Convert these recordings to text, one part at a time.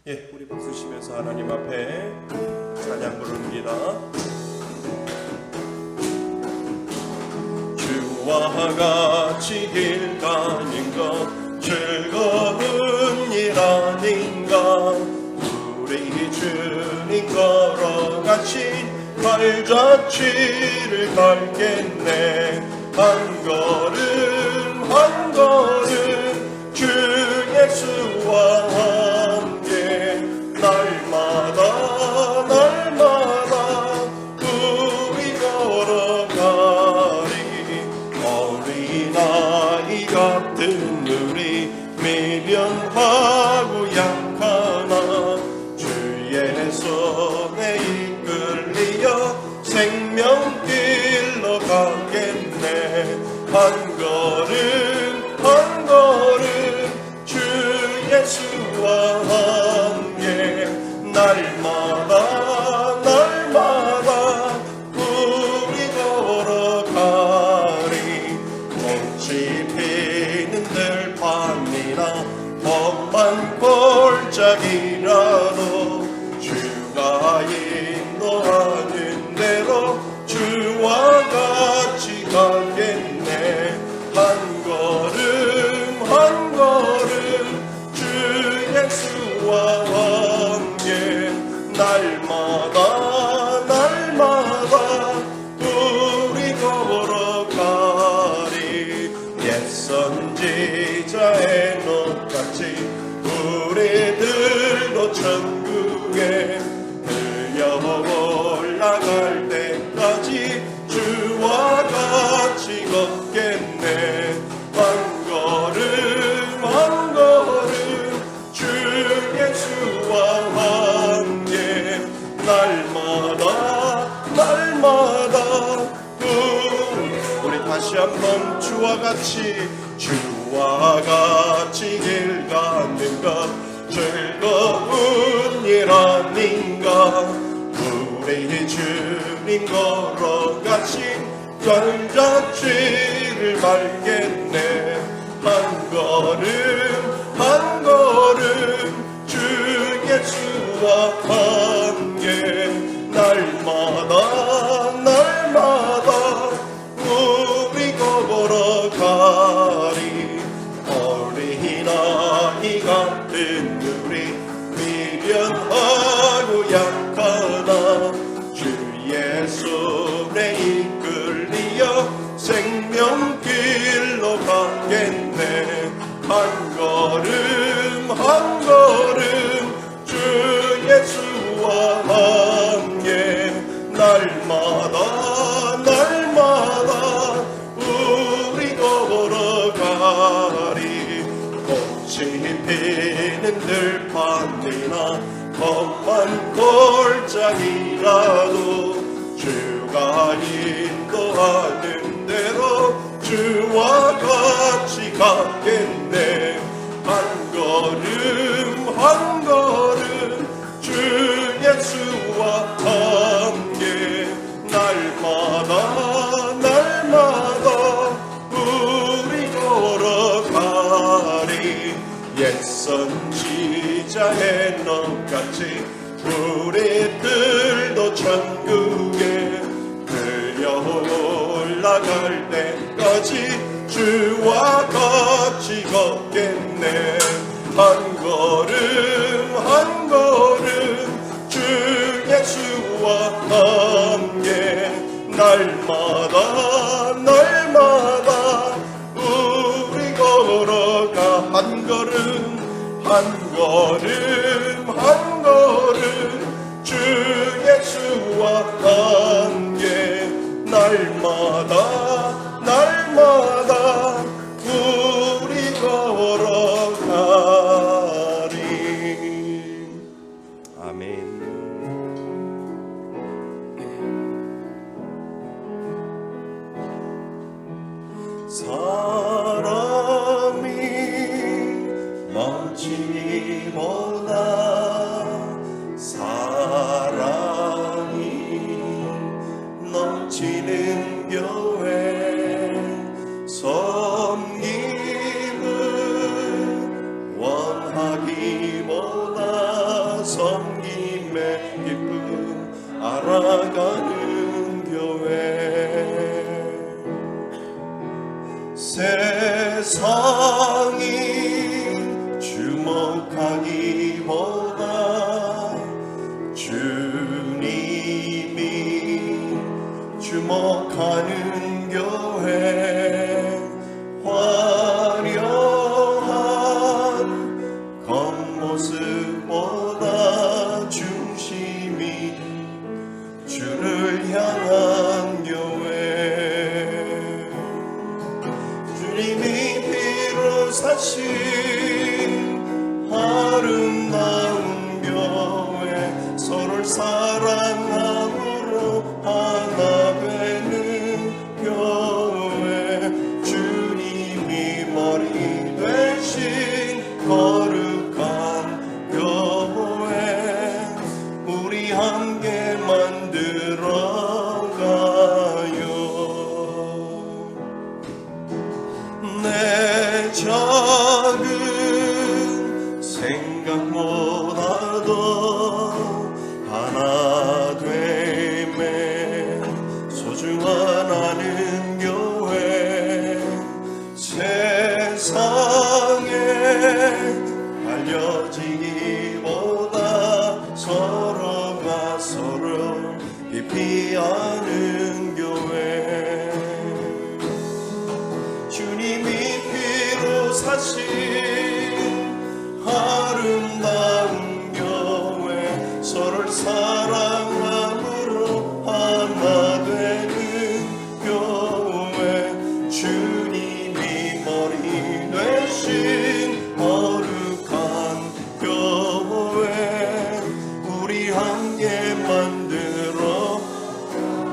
우리 박수 치면서 하나님 앞에 찬양 부릅니다. 주와 같이 길 가는 것 즐거운 일 아닌가. 우리 주님 걸어가신 발자취를 밟겠네. 한 걸음 한 걸음 주 예수와 함께 날마다 우리 걸어가리. 어린아이 같은 우리 미련하고 약하나 주의 손에 이끌리어 생명길로 가겠네. 한 걸음 한 걸음 주 예수와 함께 날마다 우리 걸어가리. 꽃이 피는 들판이나 험한 골짜기라도 주가 인도하는 대로 주와 같이 가겠네. 한 걸음 한 걸음 주 예수와 함께 날마다 우리 걸어가리. 옛 선지자의 녹같이 우리들도 천국에 들려 올라갈 때까지 주와 같이 걷겠네. 한 걸음 한 걸음 주 예수와 함께 날마다 우리 다시 한번 주와 같이 길 가는 것 즐거운 일 아닌가. 우리 주님 걸어가신 발자취를 밟겠네. 한 걸음 한 걸음 주 예수와 함께 날마다 우리 걸어가리. 어린아이 같은 우리 미련하고 약하나 주의 손에 이끌리어 생명길로 가겠네. 한 걸음 한 걸음 주 예수와 함께 날마다 우리 걸어가리. 꽃이 피는 들판이나 험한 골짜기라도 주가 인도하는 대로 주와 같이 가겠네. 한 걸음 한 걸음 주 예수와 함께 날마다 우리 걸어가리. 옛 선지자의 넋같이 우리들도 천국에 들려 올라갈 때까지 주와 같이 걷겠네. 한 걸음 한 걸음 주 예수와 함께 날마다 우리 걸어가. 한 걸음 한 걸음 주 예수와 함께 날마다 우리 걸어가리. 아멘. 사람이 넘치보다 사랑이 넘치는 교회 섬김의 기쁨 알아가는 교회. 세상이 주목하기보다 주님이 주목하는 교회. 화려한 겉모습보다 중심이 주를 향한 교회. 주님이 피로 사신 아름다운 교회. 서로를 사랑함으로 하나 되는 교회. 주님이 머리 되신 거룩한 교회. 우리 함께 만들어가요. 내 작은 생각보다도 하나 됨에 소중하다는 교회. 세상에 알려지기보다 서로가 서로 깊이 아는 교회. 주님이 피로 사신 아름다운 교회. 서로를 사랑함으로 하나 되는 교회. 주님이 머리 되신 거룩한 교회. 우리 함께 만들어.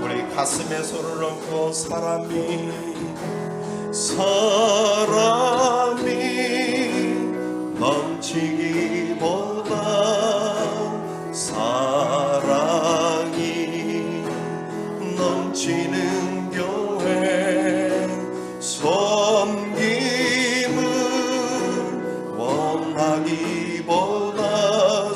우리 가슴에 손을 얹고 사람이 넘치기보다 사랑이 넘치는 교회. 섬김을 원하기보다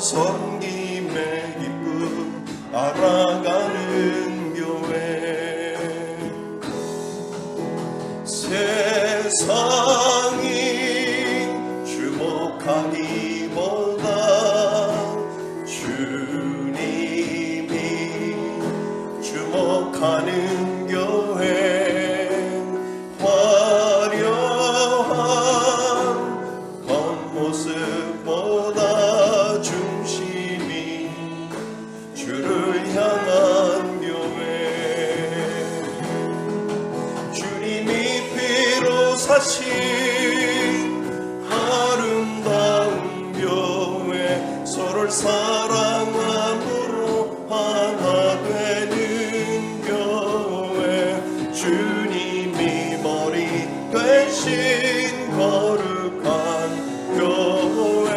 섬김의 기쁨 알아가는 교회. 세상이 주목하기보다 주님이 주목하는 교회. 화려한 겉모습보다 중심이 주를 향한 교회. 주님이 피로 사신 아름다운 교회. 서로를 사랑함으로 하나 되는 교회. 주님이 머리 되신 거룩한 교회.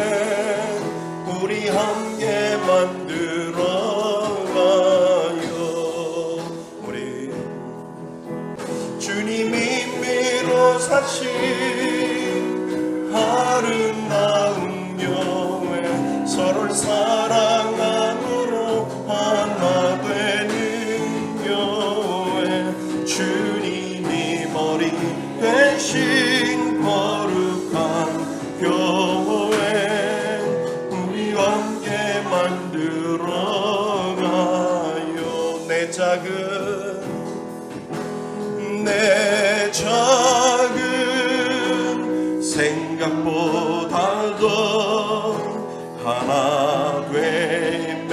우리 함께 만들어가요. 우리 주님이 피로 사신 아름다운 교회. 서로를 사랑함으로 하나 되는 교회. 주님이 머리 되신 거룩한 교회. 우리 함께 만들어가요. 내 작은 생각보다도 하나 됨에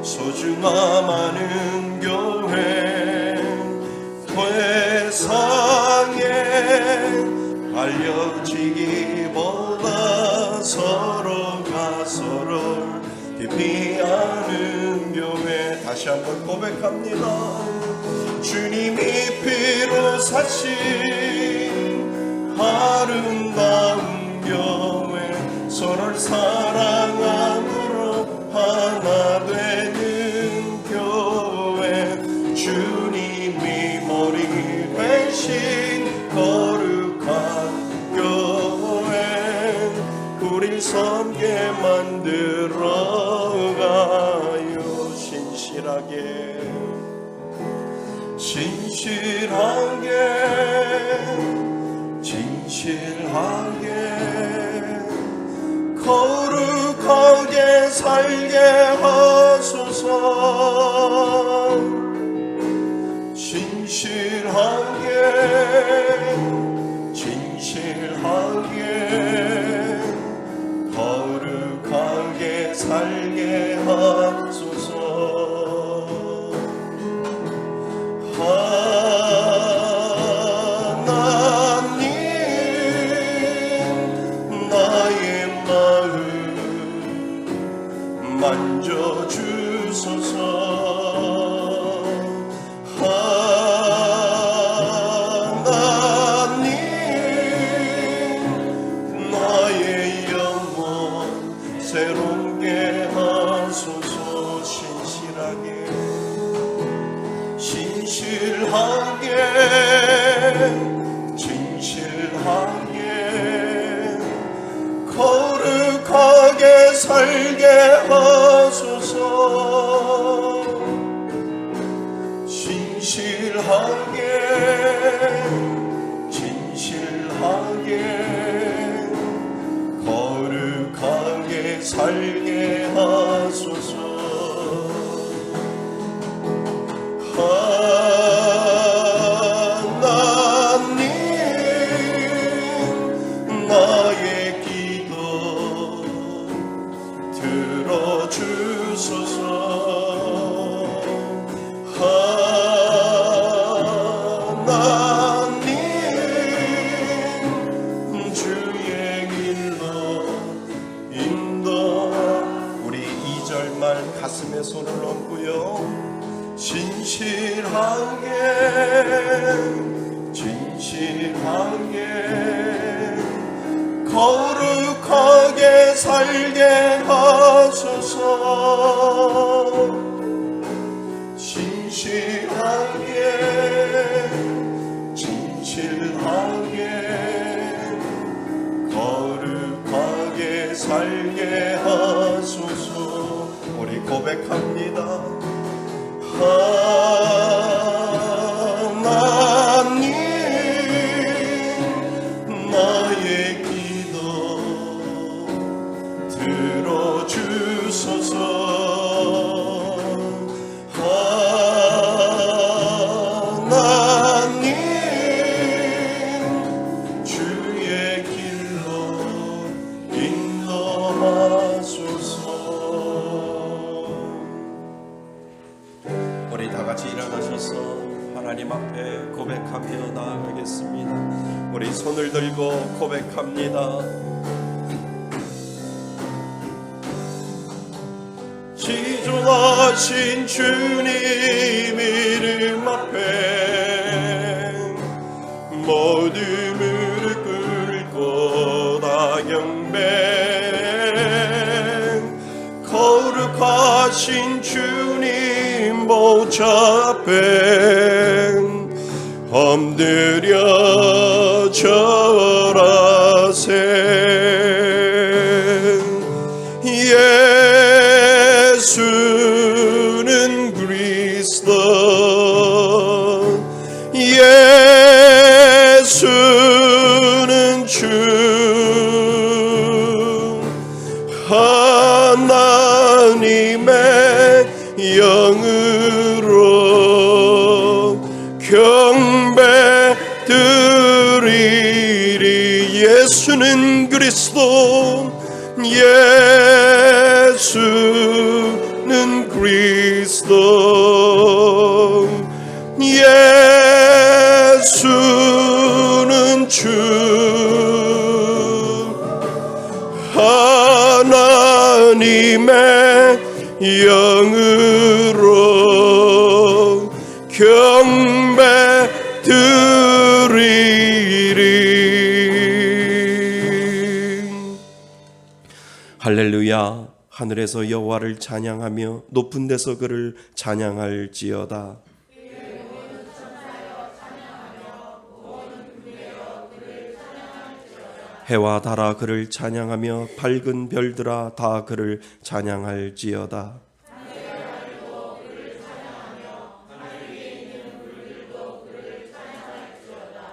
소중함하는 교회. 세상에 알려지기보다 서로가 서로 깊이 아는 교회. 다시 한번 고백합니다. 주님이 피로 사신 아름다운 교회. 서로를 사랑함으로 하나 되는 교회. 주님이 머리 되신 거룩한 교회. 우릴 섬게 만들 들어가요. 신실하게 거룩하게 살게 하소서. 진실하게 거룩하게 살게 하소서. 하나님 나의 마음 만져주소서. 하나님 나의 영혼 새롭게 하소서. 진실하게 거룩하게 살게 하소서. 진실하게 거룩하게 살게 하소서. 하나님 나의 기도 들어주소서. 하나님 주의 길로 인도하. 우리 2절만 가슴에 손을 얹고요. 진실하게 거룩하게 살게 하소서. 진실하게 거룩하게 살게 하소서. 우리 고백합니다. 하나님 나의 기도 들어주소서. 하나님 주의 길로 인도하소서. 우리 다 같이 일어나셔서 하나님 앞에 고백하며 나아가겠습니다. 우리 손을 들고 고백합니다. 지존하신 주님 이름 앞에 모두 무릎 꿇고 다 경배. 거룩하신 주님 보좌 앞에 엎드려 절하세. 예수는 그리스도, 예수는 주, 하나님의 영으로 경배 드리리. 예수는 그리스도, 예수는 그리스도, 예수는 주, 하나님의 영으로 경배 드리리. 할렐루야. 하늘에서 여호와를 찬양하며 높은 데서 그를 찬양할지어다. 해와 달아 그를 찬양하며 밝은 별들아 다 그를 찬양할지어다.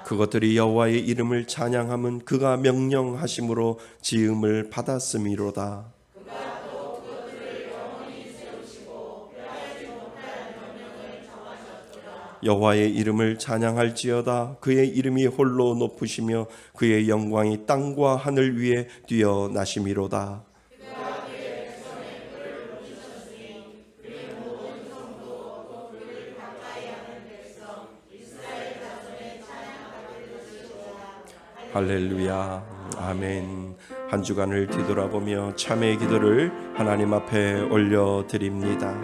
그것들이 여호와의 이름을 찬양함은 그가 명령하심으로 지음을 받았음이로다. 여호와의 이름을 찬양할지어다. 그의 이름이 홀로 높으시며 그의 영광이 땅과 하늘 위에 뛰어나심이로다. 할렐루야. 아멘. 한 주간을 뒤돌아보며 참회의 기도를 하나님 앞에 올려드립니다.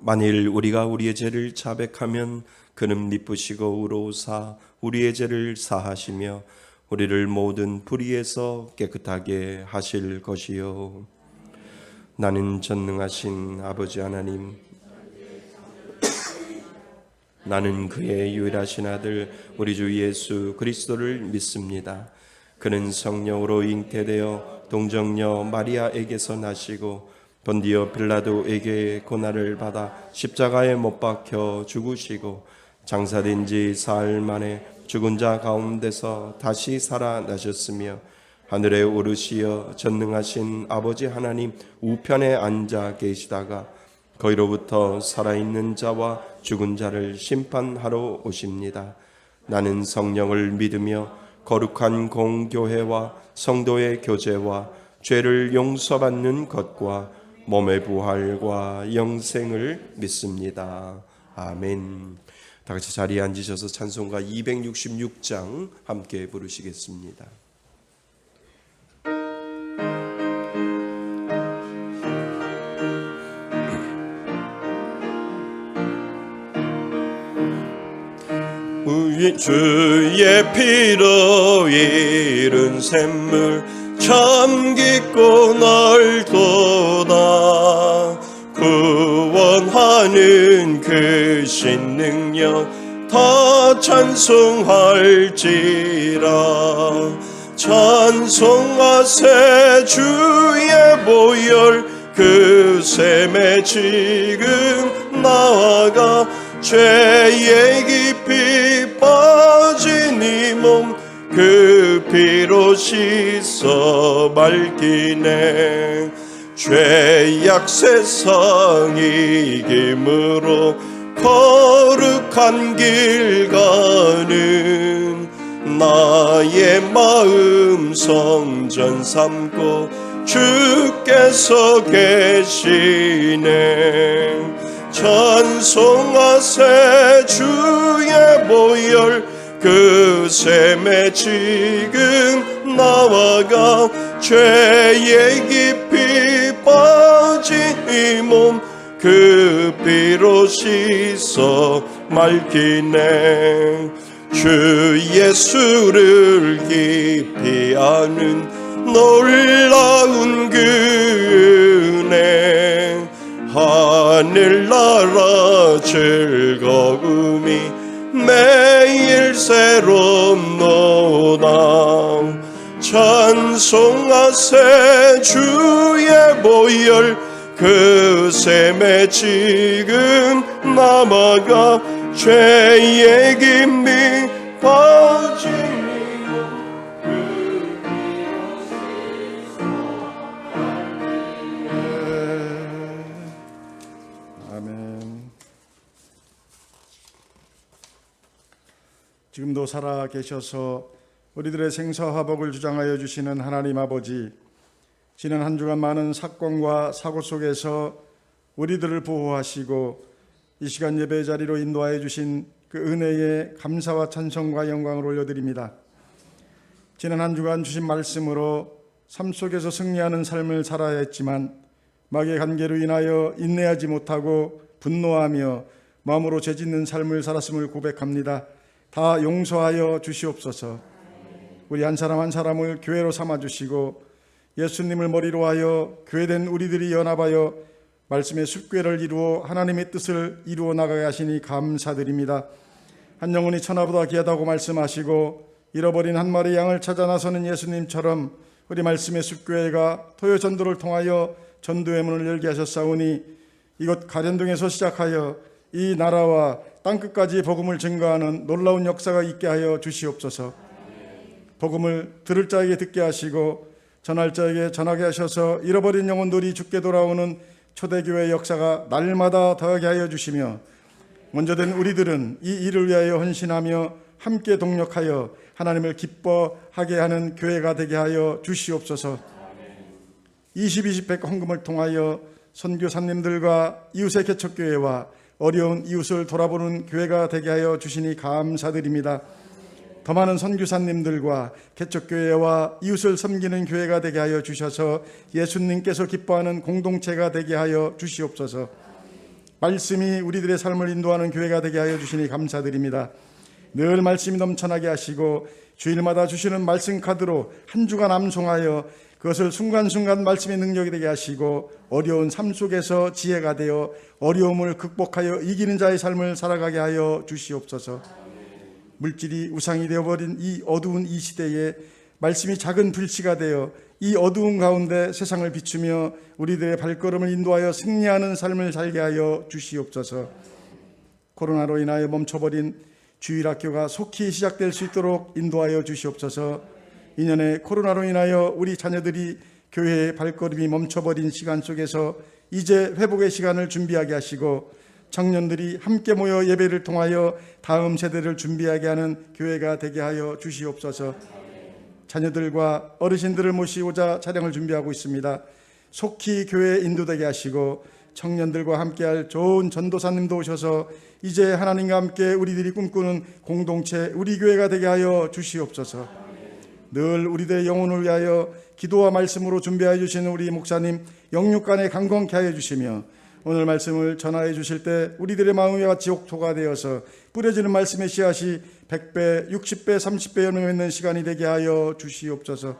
만일 우리가 우리의 죄를 자백하면 그는 미쁘시고 의로우사 우리의 죄를 사하시며 우리를 모든 불의에서 깨끗하게 하실 것이요. 나는 전능하신 아버지 하나님, 나는 그의 유일하신 아들 우리 주 예수 그리스도를 믿습니다. 그는 성령으로 잉태되어 동정녀 마리아에게서 나시고 본디오 빌라도에게 고난을 받아 십자가에 못 박혀 죽으시고 장사된 지 사흘 만에 죽은 자 가운데서 다시 살아나셨으며 하늘에 오르시어 전능하신 아버지 하나님 우편에 앉아 계시다가 거기로부터 살아있는 자와 죽은 자를 심판하러 오십니다. 나는 성령을 믿으며 거룩한 공교회와 성도의 교제와 죄를 용서받는 것과 몸의 부활과 영생을 믿습니다. 아멘. 다 같이 자리에 앉으셔서 찬송가 266장 함께 부르시겠습니다. 주의 피로 이룬 샘물 참 깊고 넓도다. 구원하는 그 신능력 다 찬송할지라. 찬송하세 주의 보혈 그 샘에 지금 나아가 죄에 깊이 빠진 이 몸 그 피로 씻어 맑히네. 죄악 세상 이김으로 거룩한 길 가는 나의 마음 성전 삼고 주께서 계시네. 찬송하세 주의 보혈 그 샘에 지금 나아가 죄에 깊이 빠진 이 몸 그 피로 씻어 맑히네. 주 예수를 깊이 아는 놀라운 그 은혜 하늘나라 즐거움이 매일 새롭노다. 찬송하세 주의 보혈 그 샘에 지금 남아가 죄의 깊이 빠진 아멘. 지금도 살아 계셔서 우리들의 생사화복을 주장하여 주시는 하나님 아버지, 지난 한 주간 많은 사건과 사고 속에서 우리들을 보호하시고 이 시간 예배 자리로 인도하여 주신 그 은혜에 감사와 찬송과 영광을 올려드립니다. 지난 한 주간 주신 말씀으로 삶 속에서 승리하는 삶을 살아야 했지만 마귀의 관계로 인하여 인내하지 못하고 분노하며 마음으로 죄짓는 삶을 살았음을 고백합니다. 다 용서하여 주시옵소서. 우리 한 사람 한 사람을 교회로 삼아주시고 예수님을 머리로 하여 교회된 우리들이 연합하여 말씀의 숲궤를 이루어 하나님의 뜻을 이루어 나가게 하시니 감사드립니다. 한 영혼이 천하보다 귀하다고 말씀하시고 잃어버린 한 마리 양을 찾아 나서는 예수님처럼 우리 말씀의 숲교회가 토요 전도를 통하여 전도의 문을 열게 하셨사오니 이곳 가련동에서 시작하여 이 나라와 땅끝까지 복음을 증거하는 놀라운 역사가 있게 하여 주시옵소서. 복음을 들을 자에게 듣게 하시고 전할 자에게 전하게 하셔서 잃어버린 영혼들이 주께 돌아오는 초대교회의 역사가 날마다 더하게 하여 주시며 먼저 된 우리들은 이 일을 위하여 헌신하며 함께 동력하여 하나님을 기뻐하게 하는 교회가 되게 하여 주시옵소서. 20-20백 헌금을 통하여 선교사님들과 이웃의 개척교회와 어려운 이웃을 돌아보는 교회가 되게 하여 주시니 감사드립니다. 더 많은 선교사님들과 개척교회와 이웃을 섬기는 교회가 되게 하여 주셔서 예수님께서 기뻐하는 공동체가 되게 하여 주시옵소서. 말씀이 우리들의 삶을 인도하는 교회가 되게 하여 주시니 감사드립니다. 늘 말씀이 넘쳐나게 하시고 주일마다 주시는 말씀 카드로 한 주간 암송하여 그것을 순간순간 말씀의 능력이 되게 하시고 어려운 삶 속에서 지혜가 되어 어려움을 극복하여 이기는 자의 삶을 살아가게 하여 주시옵소서. 물질이 우상이 되어버린 이 어두운 이 시대에 말씀이 작은 불씨가 되어 이 어두운 가운데 세상을 비추며 우리들의 발걸음을 인도하여 승리하는 삶을 살게 하여 주시옵소서. 코로나로 인하여 멈춰버린 주일학교가 속히 시작될 수 있도록 인도하여 주시옵소서. 2년의 코로나로 인하여 우리 자녀들이 교회의 발걸음이 멈춰버린 시간 속에서 이제 회복의 시간을 준비하게 하시고 청년들이 함께 모여 예배를 통하여 다음 세대를 준비하게 하는 교회가 되게 하여 주시옵소서. 자녀들과 어르신들을 모시고자 차량을 준비하고 있습니다. 속히 교회에 인도되게 하시고 청년들과 함께할 좋은 전도사님도 오셔서 이제 하나님과 함께 우리들이 꿈꾸는 공동체 우리 교회가 되게 하여 주시옵소서. 늘 우리들의 영혼을 위하여 기도와 말씀으로 준비하여 주시는 우리 목사님 영육간에 강건케 하여 주시며 오늘 말씀을 전하여 주실 때 우리들의 마음이 같이 옥토가 되어서 뿌려지는 말씀의 씨앗이 100배, 60배, 30배 열매맺는 시간이 되게 하여 주시옵소서.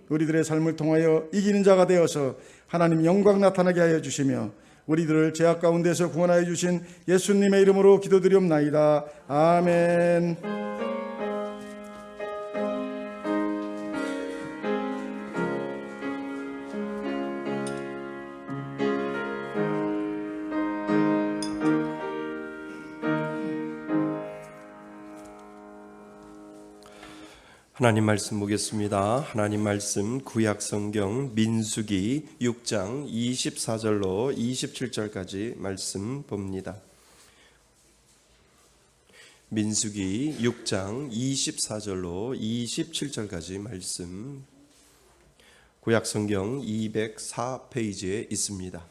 우리들의 삶을 통하여 이기는 자가 되어서 하나님 영광 나타나게 하여 주시며 우리들을 죄악 가운데서 구원하여 주신 예수님의 이름으로 기도드리옵나이다. 아멘. 하나님 말씀 보겠습니다. 하나님 말씀 구약 성경 민수기 6장 24절로 27절까지 말씀 봅니다. 민수기 6장 24절로 27절까지 말씀 구약 성경 204페이지에 있습니다.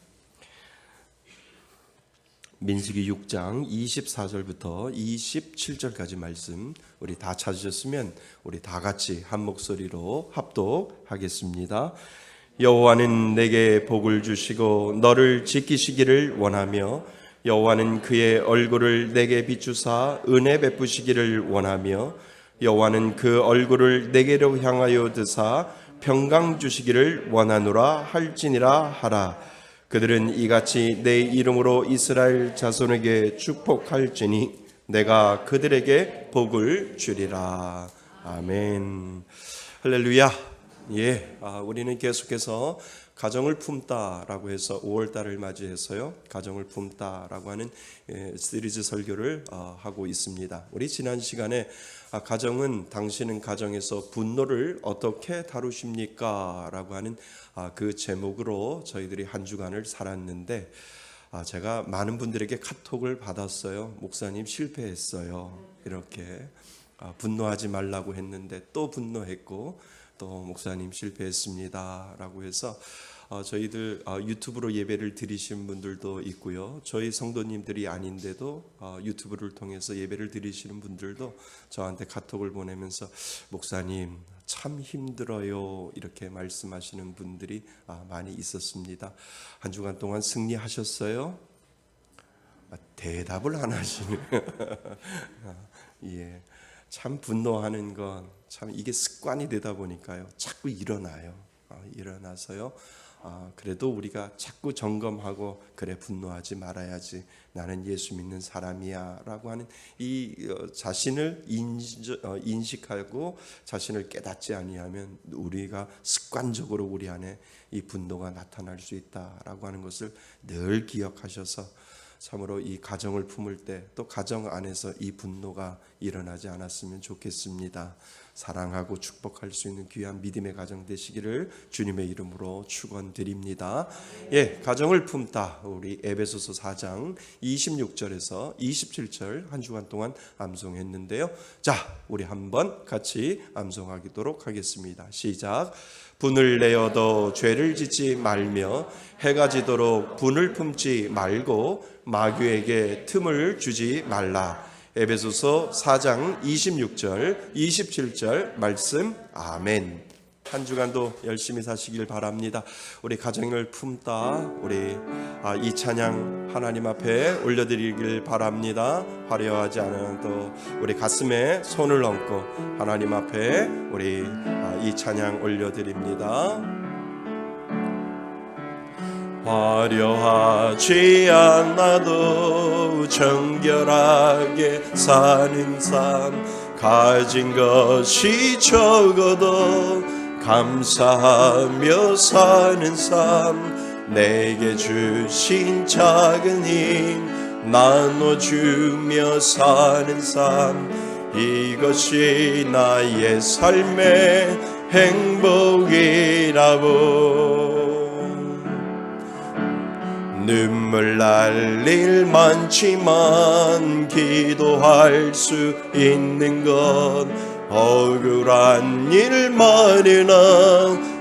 민수기 6장 24절부터 27절까지 말씀 우리 다 찾으셨으면 우리 다 같이 한 목소리로 합독하겠습니다. 여호와는 내게 복을 주시고 너를 지키시기를 원하며 여호와는 그의 얼굴을 내게 비추사 은혜 베푸시기를 원하며 여호와는 그 얼굴을 내게로 향하여 드사 평강 주시기를 원하노라 할지니라 하라. 그들은 이같이 내 이름으로 이스라엘 자손에게 축복할지니 내가 그들에게 복을 주리라. 아멘. 할렐루야. 우리는 계속해서 가정을 품다라고 해서 5월달을 맞이해서요 가정을 품다라고 하는 시리즈 설교를 하고 있습니다. 우리 지난 시간에 가정은 당신은 가정에서 분노를 어떻게 다루십니까? 라고 하는 그 제목으로 저희들이 한 주간을 살았는데 제가 많은 분들에게 카톡을 받았어요. 목사님 실패했어요. 이렇게 분노하지 말라고 했는데 또 분노했고 또 목사님 실패했습니다라고 해서 저희들 유튜브로 예배를 드리신 분들도 있고요. 저희 성도님들이 아닌데도 유튜브를 통해서 예배를 드리시는 분들도 저한테 카톡을 보내면서 목사님 참 힘들어요 이렇게 말씀하시는 분들이 많이 있었습니다. 한 주간 동안 승리하셨어요? 대답을 안 하시네요. 예, 참 분노하는 건 참 이게 습관이 되다 보니까요 자꾸 일어나요. 일어나서요. 그래도 우리가 자꾸 점검하고 그래 분노하지 말아야지 나는 예수 믿는 사람이야라고 하는 이 자신을 인식하고 자신을 깨닫지 아니하면 우리가 습관적으로 우리 안에 이 분노가 나타날 수 있다라고 하는 것을 늘 기억하셔서 참으로 이 가정을 품을 때 또 가정 안에서 이 분노가 일어나지 않았으면 좋겠습니다. 사랑하고 축복할 수 있는 귀한 믿음의 가정 되시기를 주님의 이름으로 축원드립니다. 예, 가정을 품다 우리 에베소서 4장 26절에서 27절 한 주간 동안 암송했는데요. 자, 우리 한번 같이 암송하도록 하겠습니다. 시작. 분을 내어도 죄를 짓지 말며 해가 지도록 분을 품지 말고 마귀에게 틈을 주지 말라. 에베소서 4장 26절 27절 말씀. 아멘. 한 주간도 열심히 사시길 바랍니다. 우리 가정을 품다 우리 이 찬양 하나님 앞에 올려드리길 바랍니다. 화려하지 않은 또 우리 가슴에 손을 얹고 하나님 앞에 우리 이 찬양 올려드립니다. 화려하지 않아도 정결하게 사는 삶, 가진 것이 적어도 감사하며 사는 삶, 내게 주신 작은 힘 나눠주며 사는 삶, 이것이 나의 삶의 행복이라고. 눈물 날 일 많지만 기도할 수 있는 건 억울한 일만이나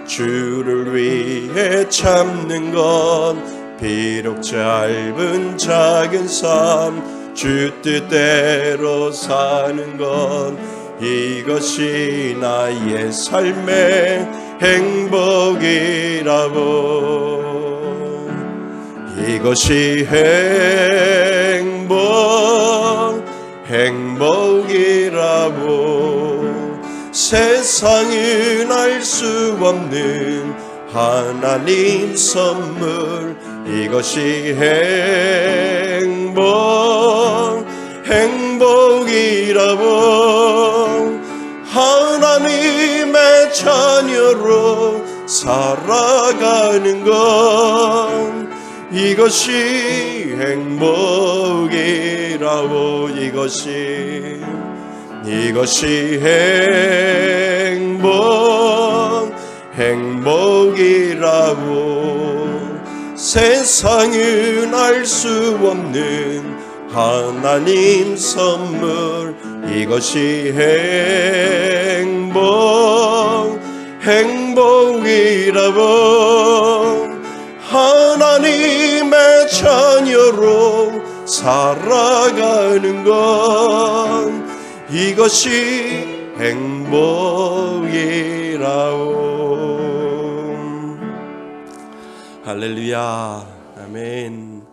주를 위해 참는 건 비록 짧은 작은 삶 주 뜻대로 사는 건 이것이 나의 삶의 행복이라고. 이것이 행복이라고. 세상은 알 수 없는 하나님 선물, 이것이 행복이라고. 하나님의 자녀로 살아가는 건 이것이 행복이라고. 이것이 행복이라고. 세상은 알 수 없는 하나님 선물, 이것이 행복이라고. 하나님의 자녀로 살아가는 건 이것이 행복이라고. 할렐루야. 아멘.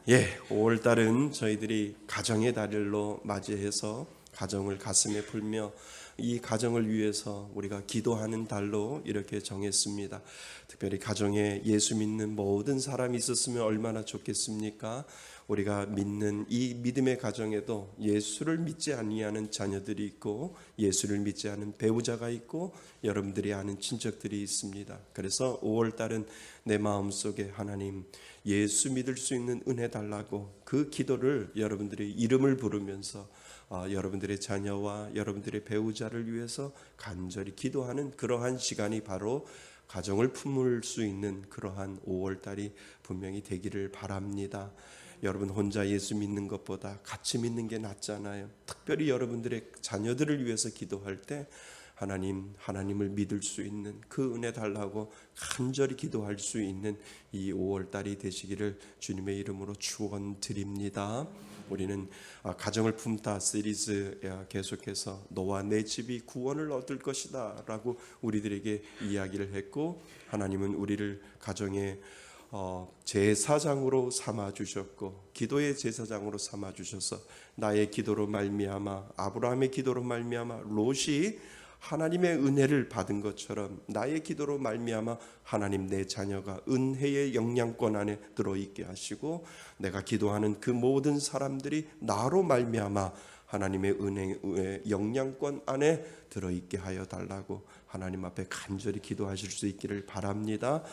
예, 5월달은 저희들이 가정의 달일로 맞이해서 가정을 가슴에 풀며 이 가정을 위해서 우리가 기도하는 달로 이렇게 정했습니다. 특별히 가정에 예수 믿는 모든 사람이 있었으면 얼마나 좋겠습니까? 우리가 믿는 이 믿음의 가정에도 예수를 믿지 아니하는 자녀들이 있고 예수를 믿지 않은 배우자가 있고 여러분들이 아는 친척들이 있습니다. 그래서 5월달은 내 마음속에 하나님 예수 믿을 수 있는 은혜 달라고 그 기도를 여러분들이 이름을 부르면서 여러분들의 자녀와 여러분들의 배우자를 위해서 간절히 기도하는 그러한 시간이 바로 가정을 품을 수 있는 그러한 5월달이 분명히 되기를 바랍니다. 여러분 혼자 예수 믿는 것보다 같이 믿는 게 낫잖아요. 특별히 여러분들의 자녀들을 위해서 기도할 때 하나님을 믿을 수 있는 그 은혜 달라고 간절히 기도할 수 있는 이 5월달이 되시기를 주님의 이름으로 축원드립니다. 우리는 가정을 품다 시리즈 계속해서 너와 내 집이 구원을 얻을 것이다 라고 우리들에게 이야기를 했고, 하나님은 우리를 가정의 제사장으로 삼아주셨고 기도의 제사장으로 삼아주셔서 나의 기도로 말미암아, 아브라함의 기도로 말미암아 롯이 하나님의 은혜를 받은 것처럼 나의 기도로 말미암아 하나님 내 자녀가 은혜의 영향권 안에 들어있게 하시고, 내가 기도하는 그 모든 사람들이 나로 말미암아 하나님의 은혜의 영향권 안에 들어있게 하여 달라고 하나님 앞에 간절히 기도하실 수 있기를 바랍니다.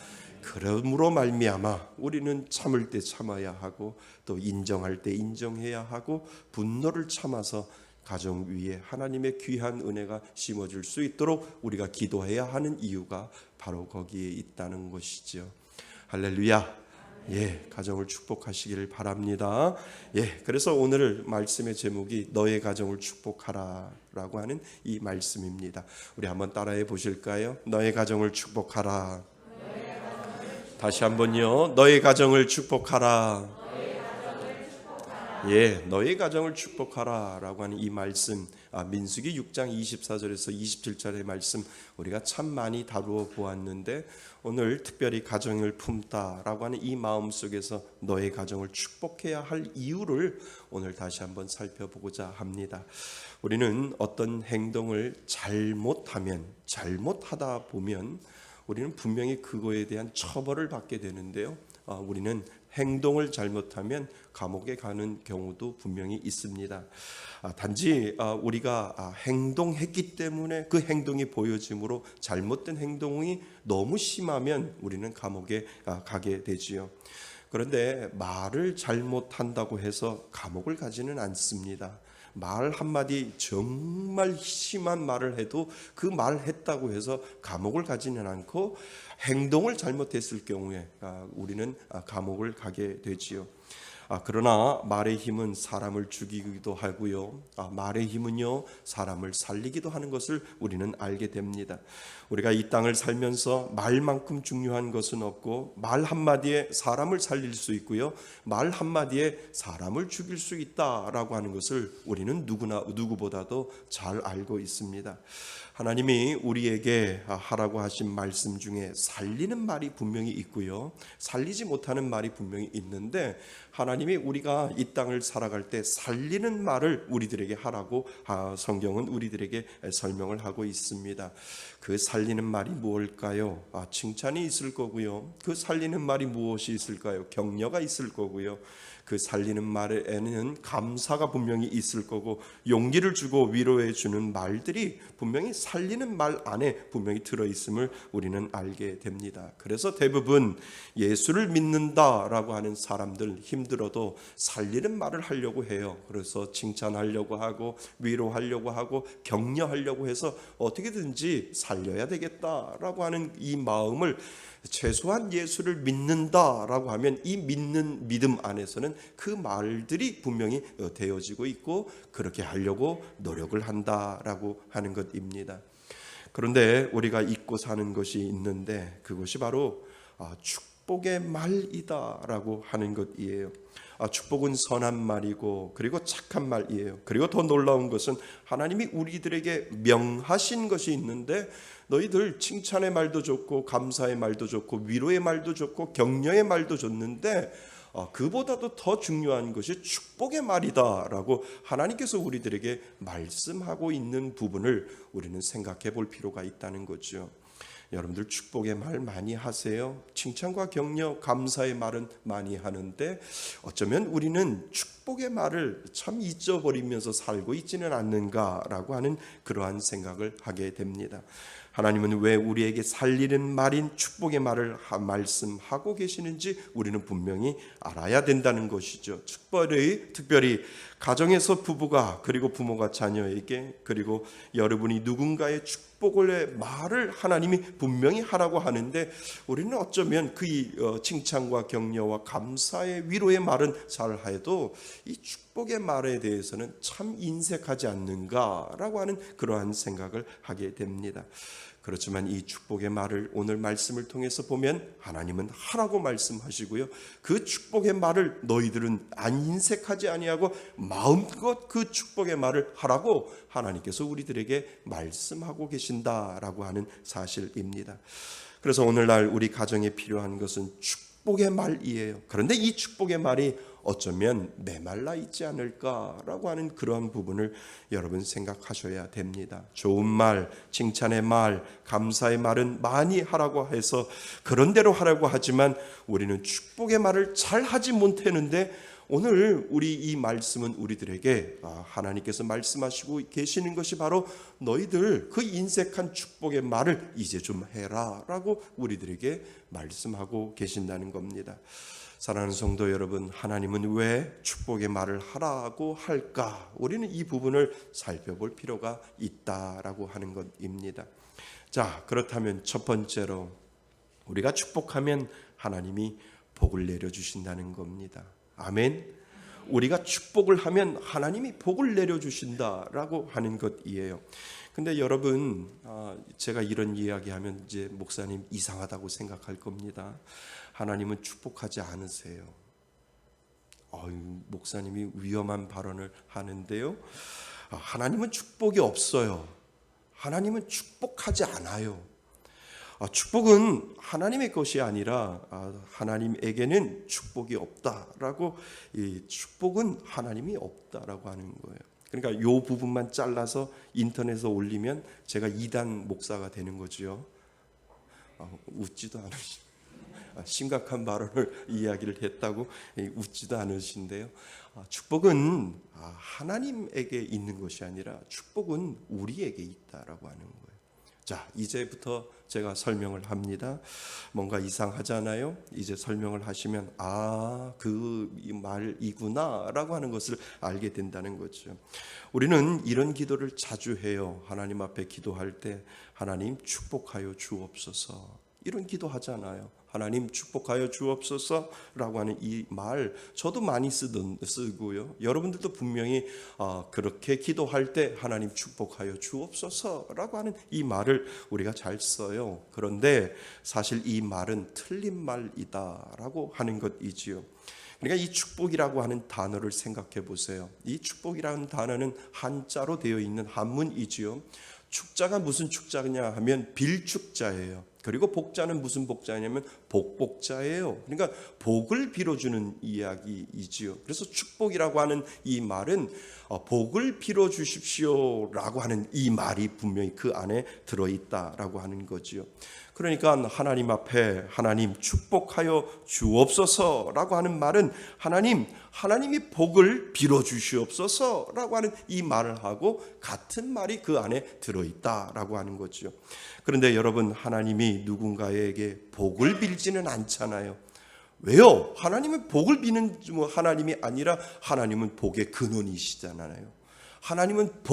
그러므로 말미암아 우리는 참을 때 참아야 하고 또 인정할 때 인정해야 하고 분노를 참아서 가정 위에 하나님의 귀한 은혜가 심어질 수 있도록 우리가 기도해야 하는 이유가 바로 거기에 있다는 것이죠. 할렐루야. 가정을 축복하시기를 바랍니다. 그래서 오늘 말씀의 제목이 너의 가정을 축복하라 라고 하는 이 말씀입니다. 우리 한번 따라해 보실까요? 너의 가정을 축복하라. 다시 한번요. 너의 가정을 축복하라. 너의 가정을 축복하라 라고 하는 이 말씀, 민수기 6장 24절에서 27절의 말씀 우리가 참 많이 다루어 보았는데, 오늘 특별히 가정을 품다 라고 하는 이 마음 속에서 너의 가정을 축복해야 할 이유를 오늘 다시 한번 살펴보고자 합니다. 우리는 어떤 행동을 잘못하다 보면 우리는 분명히 그거에 대한 처벌을 받게 되는데요, 우리는 행동을 잘못하면 감옥에 가는 경우도 분명히 있습니다. 단지 우리가 행동했기 때문에 그 행동이 보여짐으로 잘못된 행동이 너무 심하면 우리는 감옥에 가게 되지요. 그런데 말을 잘못한다고 해서 감옥을 가지는 않습니다. 말 한마디 정말 심한 말을 해도 그 말 했다고 해서 감옥을 가지는 않고, 행동을 잘못했을 경우에 우리는 감옥을 가게 되지요. 그러나 말의 힘은 사람을 죽이기도 하고요, 말의 힘은요 사람을 살리기도 하는 것을 우리는 알게 됩니다. 우리가 이 땅을 살면서 말만큼 중요한 것은 없고, 말 한마디에 사람을 살릴 수 있고요, 말 한마디에 사람을 죽일 수 있다라고 하는 것을 우리는 누구보다도 잘 알고 있습니다. 하나님이 우리에게 하라고 하신 말씀 중에 살리는 말이 분명히 있고요, 살리지 못하는 말이 분명히 있는데, 하나님이 우리가 이 땅을 살아갈 때 살리는 말을 우리들에게 하라고 성경은 우리들에게 설명을 하고 있습니다. 그 살리는 말이 무엇일까요? 칭찬이 있을 거고요, 그 살리는 말이 무엇이 있을까요? 격려가 있을 거고요, 그 살리는 말에는 감사가 분명히 있을 거고, 용기를 주고 위로해 주는 말들이 분명히 살리는 말 안에 분명히 들어있음을 우리는 알게 됩니다. 그래서 대부분 예수를 믿는다라고 하는 사람들 힘들어도 살리는 말을 하려고 해요. 그래서 칭찬하려고 하고 위로하려고 하고 격려하려고 해서 어떻게든지 살려야 되겠다라고 하는 이 마음을, 최소한 예수를 믿는다라고 하면 이 믿는 믿음 안에서는 그 말들이 분명히 되어지고 있고, 그렇게 하려고 노력을 한다라고 하는 것입니다. 그런데 우리가 잊고 사는 것이 있는데, 그것이 바로 축복의 말이다라고 하는 것이에요. 축복은 선한 말이고 그리고 착한 말이에요. 그리고 더 놀라운 것은 하나님이 우리들에게 명하신 것이 있는데, 너희들 칭찬의 말도 좋고 감사의 말도 좋고 위로의 말도 좋고 격려의 말도 좋는데 그보다도 더 중요한 것이 축복의 말이다라고 하나님께서 우리들에게 말씀하고 있는 부분을 우리는 생각해 볼 필요가 있다는 거죠. 여러분들 축복의 말 많이 하세요. 칭찬과 격려, 감사의 말은 많이 하는데, 어쩌면 우리는 축복의 말을 참 잊어버리면서 살고 있지는 않는가라고 하는 그러한 생각을 하게 됩니다. 하나님은 왜 우리에게 살리는 말인 축복의 말을 말씀하고 계시는지 우리는 분명히 알아야 된다는 것이죠. 특별히 가정에서 부부가 그리고 부모가 자녀에게, 그리고 여러분이 누군가의 축복 축복의 말을 하나님이 분명히 하라고 하는데 우리는 어쩌면 그 칭찬과 격려와 감사의 위로의 말은 잘 해도 이 축복의 말에 대해서는 참 인색하지 않는가라고 하는 그러한 생각을 하게 됩니다. 그렇지만 이 축복의 말을 오늘 말씀을 통해서 보면 하나님은 하라고 말씀하시고요. 그 축복의 말을 너희들은 안 인색하지 아니하고 마음껏 그 축복의 말을 하라고 하나님께서 우리들에게 말씀하고 계신다라고 하는 사실입니다. 그래서 오늘날 우리 가정에 필요한 것은 축복의 말이에요. 그런데 이 축복의 말이 어쩌면 메말라 있지 않을까라고 하는 그러한 부분을 여러분 생각하셔야 됩니다. 좋은 말, 칭찬의 말, 감사의 말은 많이 하라고 해서 그런 대로 하라고 하지만 우리는 축복의 말을 잘 하지 못하는데 오늘 우리 이 말씀은 우리들에게 하나님께서 말씀하시고 계시는 것이 바로 너희들 그 인색한 축복의 말을 이제 좀 해라 라고 우리들에게 말씀하고 계신다는 겁니다. 사랑하는 성도 여러분, 하나님은 왜 축복의 말을 하라고 할까? 우리는 이 부분을 살펴볼 필요가 있다라고 하는 것입니다. 자, 그렇다면 첫 번째로 우리가 축복하면 하나님이 복을 내려주신다는 겁니다. 아멘. 우리가 축복을 하면 하나님이 복을 내려주신다라고 하는 것이에요. 근데 여러분, 제가 이런 이야기하면 이제 목사님 이상하다고 생각할 겁니다. 하나님은 축복하지 않으세요. 목사님이 위험한 발언을 하는데요. 하나님은 축복이 없어요. 하나님은 축복하지 않아요. 축복은 하나님의 것이 아니라 하나님에게는 축복이 없다라고, 이 축복은 하나님이 없다라고 하는 거예요. 그러니까 이 부분만 잘라서 인터넷에 올리면 제가 이단 목사가 되는 거죠. 웃지도 않으시. 심각한 발언을 이야기를 했다고 웃지도 않으신데요. 축복은 하나님에게 있는 것이 아니라 축복은 우리에게 있다라고 하는 거예요. 자, 이제부터 제가 설명을 합니다. 뭔가 이상하잖아요. 이제 설명을 하시면 그 말이구나라고 하는 것을 알게 된다는 거죠. 우리는 이런 기도를 자주 해요. 하나님 앞에 기도할 때 하나님 축복하여 주옵소서 이런 기도하잖아요. 하나님 축복하여 주옵소서라고 하는 이 말 저도 많이 쓰고요. 여러분들도 분명히 그렇게 기도할 때 하나님 축복하여 주옵소서라고 하는 이 말을 우리가 잘 써요. 그런데 사실 이 말은 틀린 말이다라고 하는 것이지요. 그러니까 이 축복이라고 하는 단어를 생각해 보세요. 이 축복이라는 단어는 한자로 되어 있는 한문이지요. 축자가 무슨 축자냐 하면 빌축자예요. 그리고 복자는 무슨 복자냐면 복복자예요. 그러니까 복을 빌어주는 이야기이지요. 그래서 축복이라고 하는 이 말은 복을 빌어주십시오라고 하는 이 말이 분명히 그 안에 들어있다라고 하는 거지요. 그러니까 하나님 앞에 하나님 축복하여 주옵소서라고 하는 말은 하나님이 복을 빌어주시옵소서라고 하는 이 말을 하고 같은 말이 그 안에 들어있다라고 하는 거죠. 그런데 여러분, 하나님이 누군가에게 복을 빌지는 않잖아요. 왜요? 하나님은 복을 비는 하나님이 아니라 하나님은 복의 근원이시잖아요. 하나님은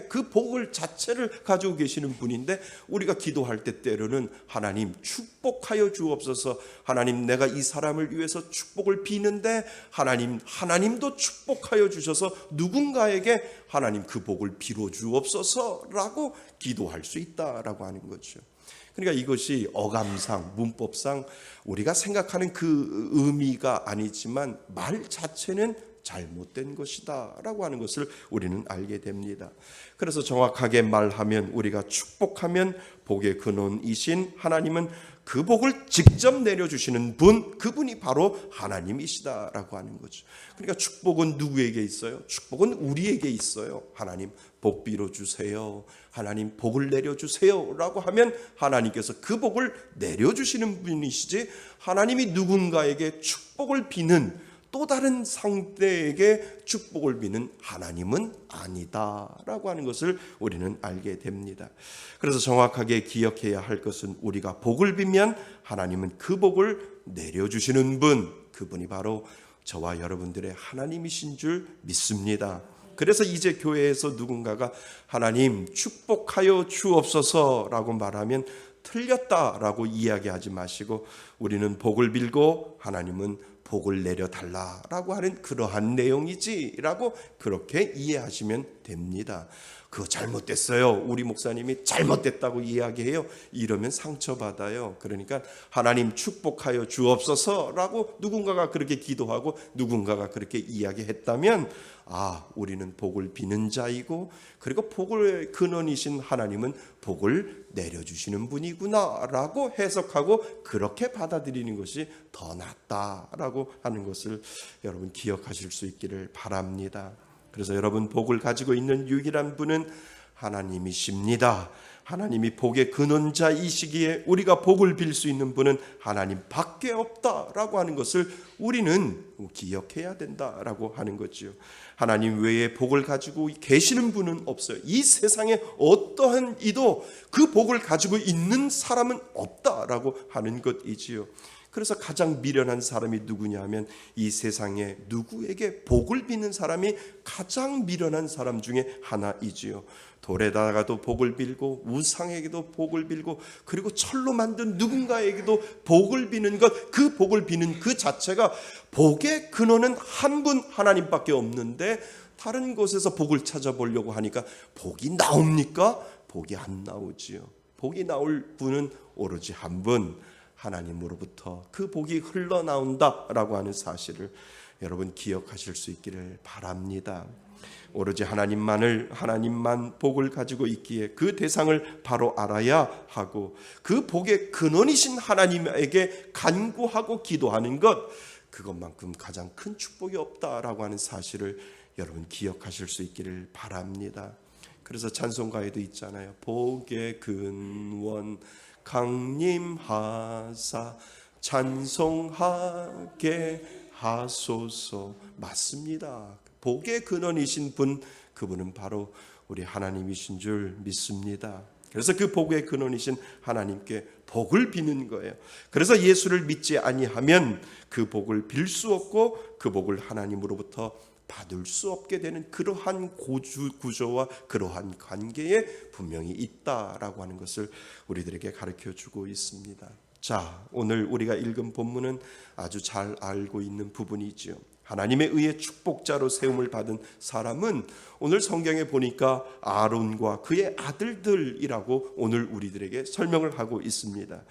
그 복을 자체를 가지고 계시는 분인데 우리가 기도할 때 때로는 하나님 축복하여 주옵소서, 하나님 내가 이 사람을 위해서 축복을 비는데 하나님도 축복하여 주셔서 누군가에게 하나님 그 복을 빌어 주옵소서라고 기도할 수 있다라고 하는 거죠. 그러니까 이것이 어감상, 문법상 우리가 생각하는 그 의미가 아니지만 말 자체는 잘못된 것이다 라고 하는 것을 우리는 알게 됩니다. 그래서 정확하게 말하면 우리가 축복하면 복의 근원이신 하나님은 그 복을 직접 내려주시는 분, 그분이 바로 하나님이시다라고 하는 거죠. 그러니까 축복은 누구에게 있어요? 축복은 우리에게 있어요. 하나님 복 빌어주세요, 하나님 복을 내려주세요 라고 하면 하나님께서 그 복을 내려주시는 분이시지, 하나님이 누군가에게 축복을 비는 또 다른 상대에게 축복을 비는 하나님은 아니다라고 하는 것을 우리는 알게 됩니다. 그래서 정확하게 기억해야 할 것은 우리가 복을 빌면 하나님은 그 복을 내려주시는 분, 그분이 바로 저와 여러분들의 하나님이신 줄 믿습니다. 그래서 이제 교회에서 누군가가 하나님 축복하여 주옵소서라고 말하면 틀렸다라고 이야기하지 마시고 우리는 복을 빌고 하나님은 복을 내려달라라고 하는 그러한 내용이지라고 그렇게 이해하시면 됩니다. 그거 잘못됐어요. 우리 목사님이 잘못됐다고 이야기해요. 이러면 상처받아요. 그러니까 하나님 축복하여 주옵소서라고 누군가가 그렇게 기도하고 누군가가 그렇게 이야기했다면 우리는 복을 비는 자이고 그리고 복을 근원이신 하나님은 복을 내려주시는 분이구나 라고 해석하고 그렇게 받아들이는 것이 더 낫다라고 하는 것을 여러분 기억하실 수 있기를 바랍니다. 그래서 여러분 복을 가지고 있는 유일한 분은 하나님이십니다. 하나님이 복의 근원자이시기에 우리가 복을 빌 수 있는 분은 하나님밖에 없다라고 하는 것을 우리는 기억해야 된다라고 하는 거지요. 하나님 외에 복을 가지고 계시는 분은 없어요. 이 세상에 어떠한 이도 그 복을 가지고 있는 사람은 없다라고 하는 것이지요. 그래서 가장 미련한 사람이 누구냐 하면 이 세상에 누구에게 복을 비는 사람이 가장 미련한 사람 중에 하나이지요. 돌에다가도 복을 빌고 우상에게도 복을 빌고 그리고 철로 만든 누군가에게도 복을 비는 것, 그 복을 비는 그 자체가 복의 근원은 한 분 하나님밖에 없는데 다른 곳에서 복을 찾아보려고 하니까 복이 나옵니까? 복이 안 나오지요. 복이 나올 분은 오로지 한 분, 하나님으로부터 그 복이 흘러나온다라고 하는 사실을 여러분 기억하실 수 있기를 바랍니다. 오로지 하나님만 복을 가지고 있기에 그 대상을 바로 알아야 하고 그 복의 근원이신 하나님에게 간구하고 기도하는 것, 그것만큼 가장 큰 축복이 없다라고 하는 사실을 여러분 기억하실 수 있기를 바랍니다. 그래서 찬송가에도 있잖아요. 복의 근원 강림하사 찬송하게 하소서. 맞습니다. 복의 근원이신 분, 그분은 바로 우리 하나님이신 줄 믿습니다. 그래서 그 복의 근원이신 하나님께 복을 비는 거예요. 그래서 예수를 믿지 아니하면 그 복을 빌 수 없고 그 복을 하나님으로부터 받을 수 없게 되는 그러한 구조와 그러한 관계에 분명히 있다라고 하는 것을 우리들에게 가르쳐주고 있습니다. 자, 오늘 우리가 읽은 본문은 아주 잘 알고 있는 부분이지요. 하나님에 의해 축복자로 세움을 받은 사람은 오늘 성경에 보니까 아론과 그의 아들들이라고 오늘 우리들에게 설명을 하고 있습니다.